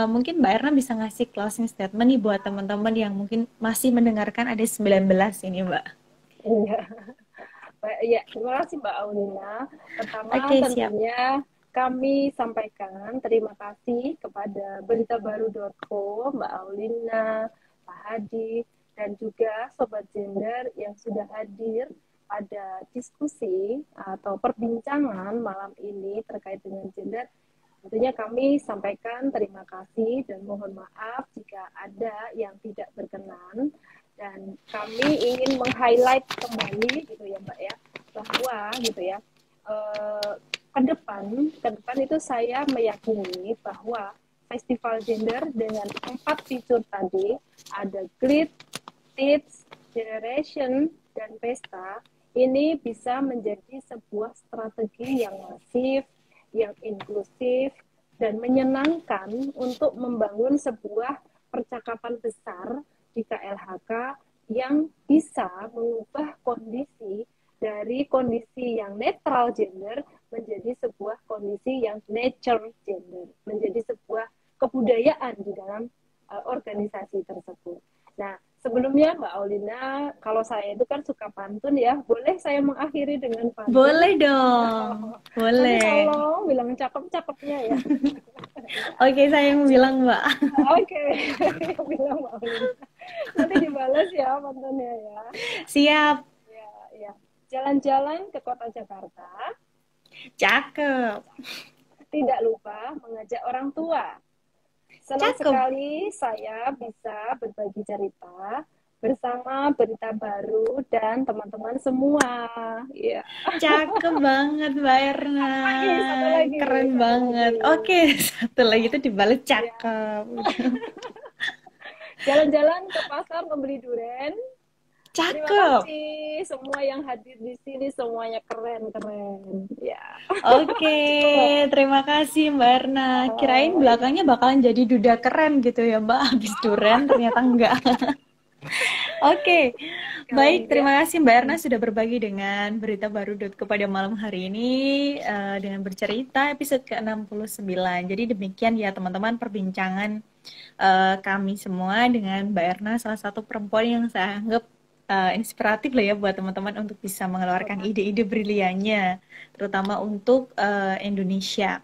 mungkin Mbak Erna bisa ngasih closing statement nih buat teman-teman yang mungkin masih mendengarkan ada 19 ini, Mbak. Iya. Ya, terima kasih Mbak Aulina. Pertama Oke, siap. tentunya kami sampaikan terima kasih kepada beritabaru.co, Mbak Aulina, Pak Hadi, dan juga Sobat Gender yang sudah hadir pada diskusi atau perbincangan malam ini terkait dengan gender. Tentunya kami sampaikan terima kasih dan mohon maaf jika ada yang tidak berkenan, dan kami ingin meng-highlight kembali gitu ya Mbak ya, bahwa gitu ya ke depan itu saya meyakini bahwa festival gender dengan 4 fitur tadi, ada grit, tips, generation, dan pesta, ini bisa menjadi sebuah strategi yang masif, yang inklusif, dan menyenangkan untuk membangun sebuah percakapan besar di KLHK yang bisa mengubah kondisi dari kondisi yang netral gender menjadi sebuah kondisi yang nature gender, menjadi sebuah kebudayaan di dalam organisasi tersebut. Nah, sebelumnya Mbak Aulina, kalau saya itu kan suka pantun ya, boleh saya mengakhiri dengan pantun? Boleh dong, Nanti boleh. tolong bilang cakep-cakepnya ya. Oke, saya yang bilang, Mbak. Oke, bilang Mbak Aulina. Nanti dibalas ya pantunnya ya. Siap. Ya, ya. Jalan-jalan ke kota Jakarta, Cakep. tidak lupa mengajak orang tua. Senang Cakep. sekali saya bisa berbagi cerita bersama Berita Baru dan teman-teman semua. Ya. Cakep banget, Mbak Erna. Satu lagi, Keren satu banget. lagi. Oke, satu lagi itu dibalik Ya. cakep. Jalan-jalan ke pasar membeli durian. Terima Cakep. kasih semua yang hadir di sini, semuanya keren-keren. Ya. Oke, terima kasih Mbak Erna. Kirain Ya. belakangnya bakalan jadi duda keren gitu ya Mbak. Habis duren ternyata enggak. Oke, sekali Baik, ya. terima kasih Mbak Erna sudah berbagi dengan Berita Baru pada malam hari ini dengan bercerita episode ke-69. Jadi demikian ya teman-teman perbincangan kami semua dengan Mbak Erna, salah satu perempuan yang saya anggap inspiratif lah ya buat teman-teman untuk bisa mengeluarkan ide-ide briliannya, terutama untuk Indonesia.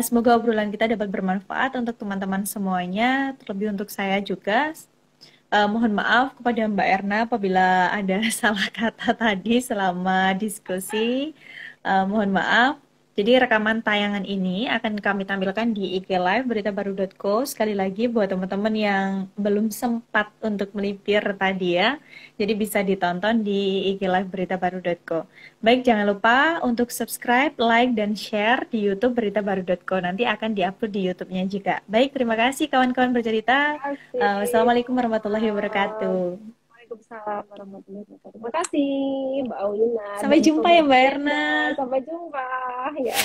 Semoga obrolan kita dapat bermanfaat untuk teman-teman semuanya, terlebih untuk saya juga. Mohon maaf kepada Mbak Erna apabila ada salah kata tadi selama diskusi. Mohon maaf. Jadi rekaman tayangan ini akan kami tampilkan di IG Live beritabaru.co. Sekali lagi buat teman-teman yang belum sempat untuk melipir tadi ya. Jadi bisa ditonton di IG Live beritabaru.co. Baik, jangan lupa untuk subscribe, like, dan share di YouTube beritabaru.co. Nanti akan diupload di YouTube-nya juga. Baik, terima kasih kawan-kawan bercerita. Kasih. Wassalamualaikum warahmatullahi wabarakatuh. Waalaikumsalam warahmatullahi wabarakatuh. Terima kasih Mbak Aulina Sampai dan jumpa ya Mbak Erna. pembagiannya. Sampai jumpa ya.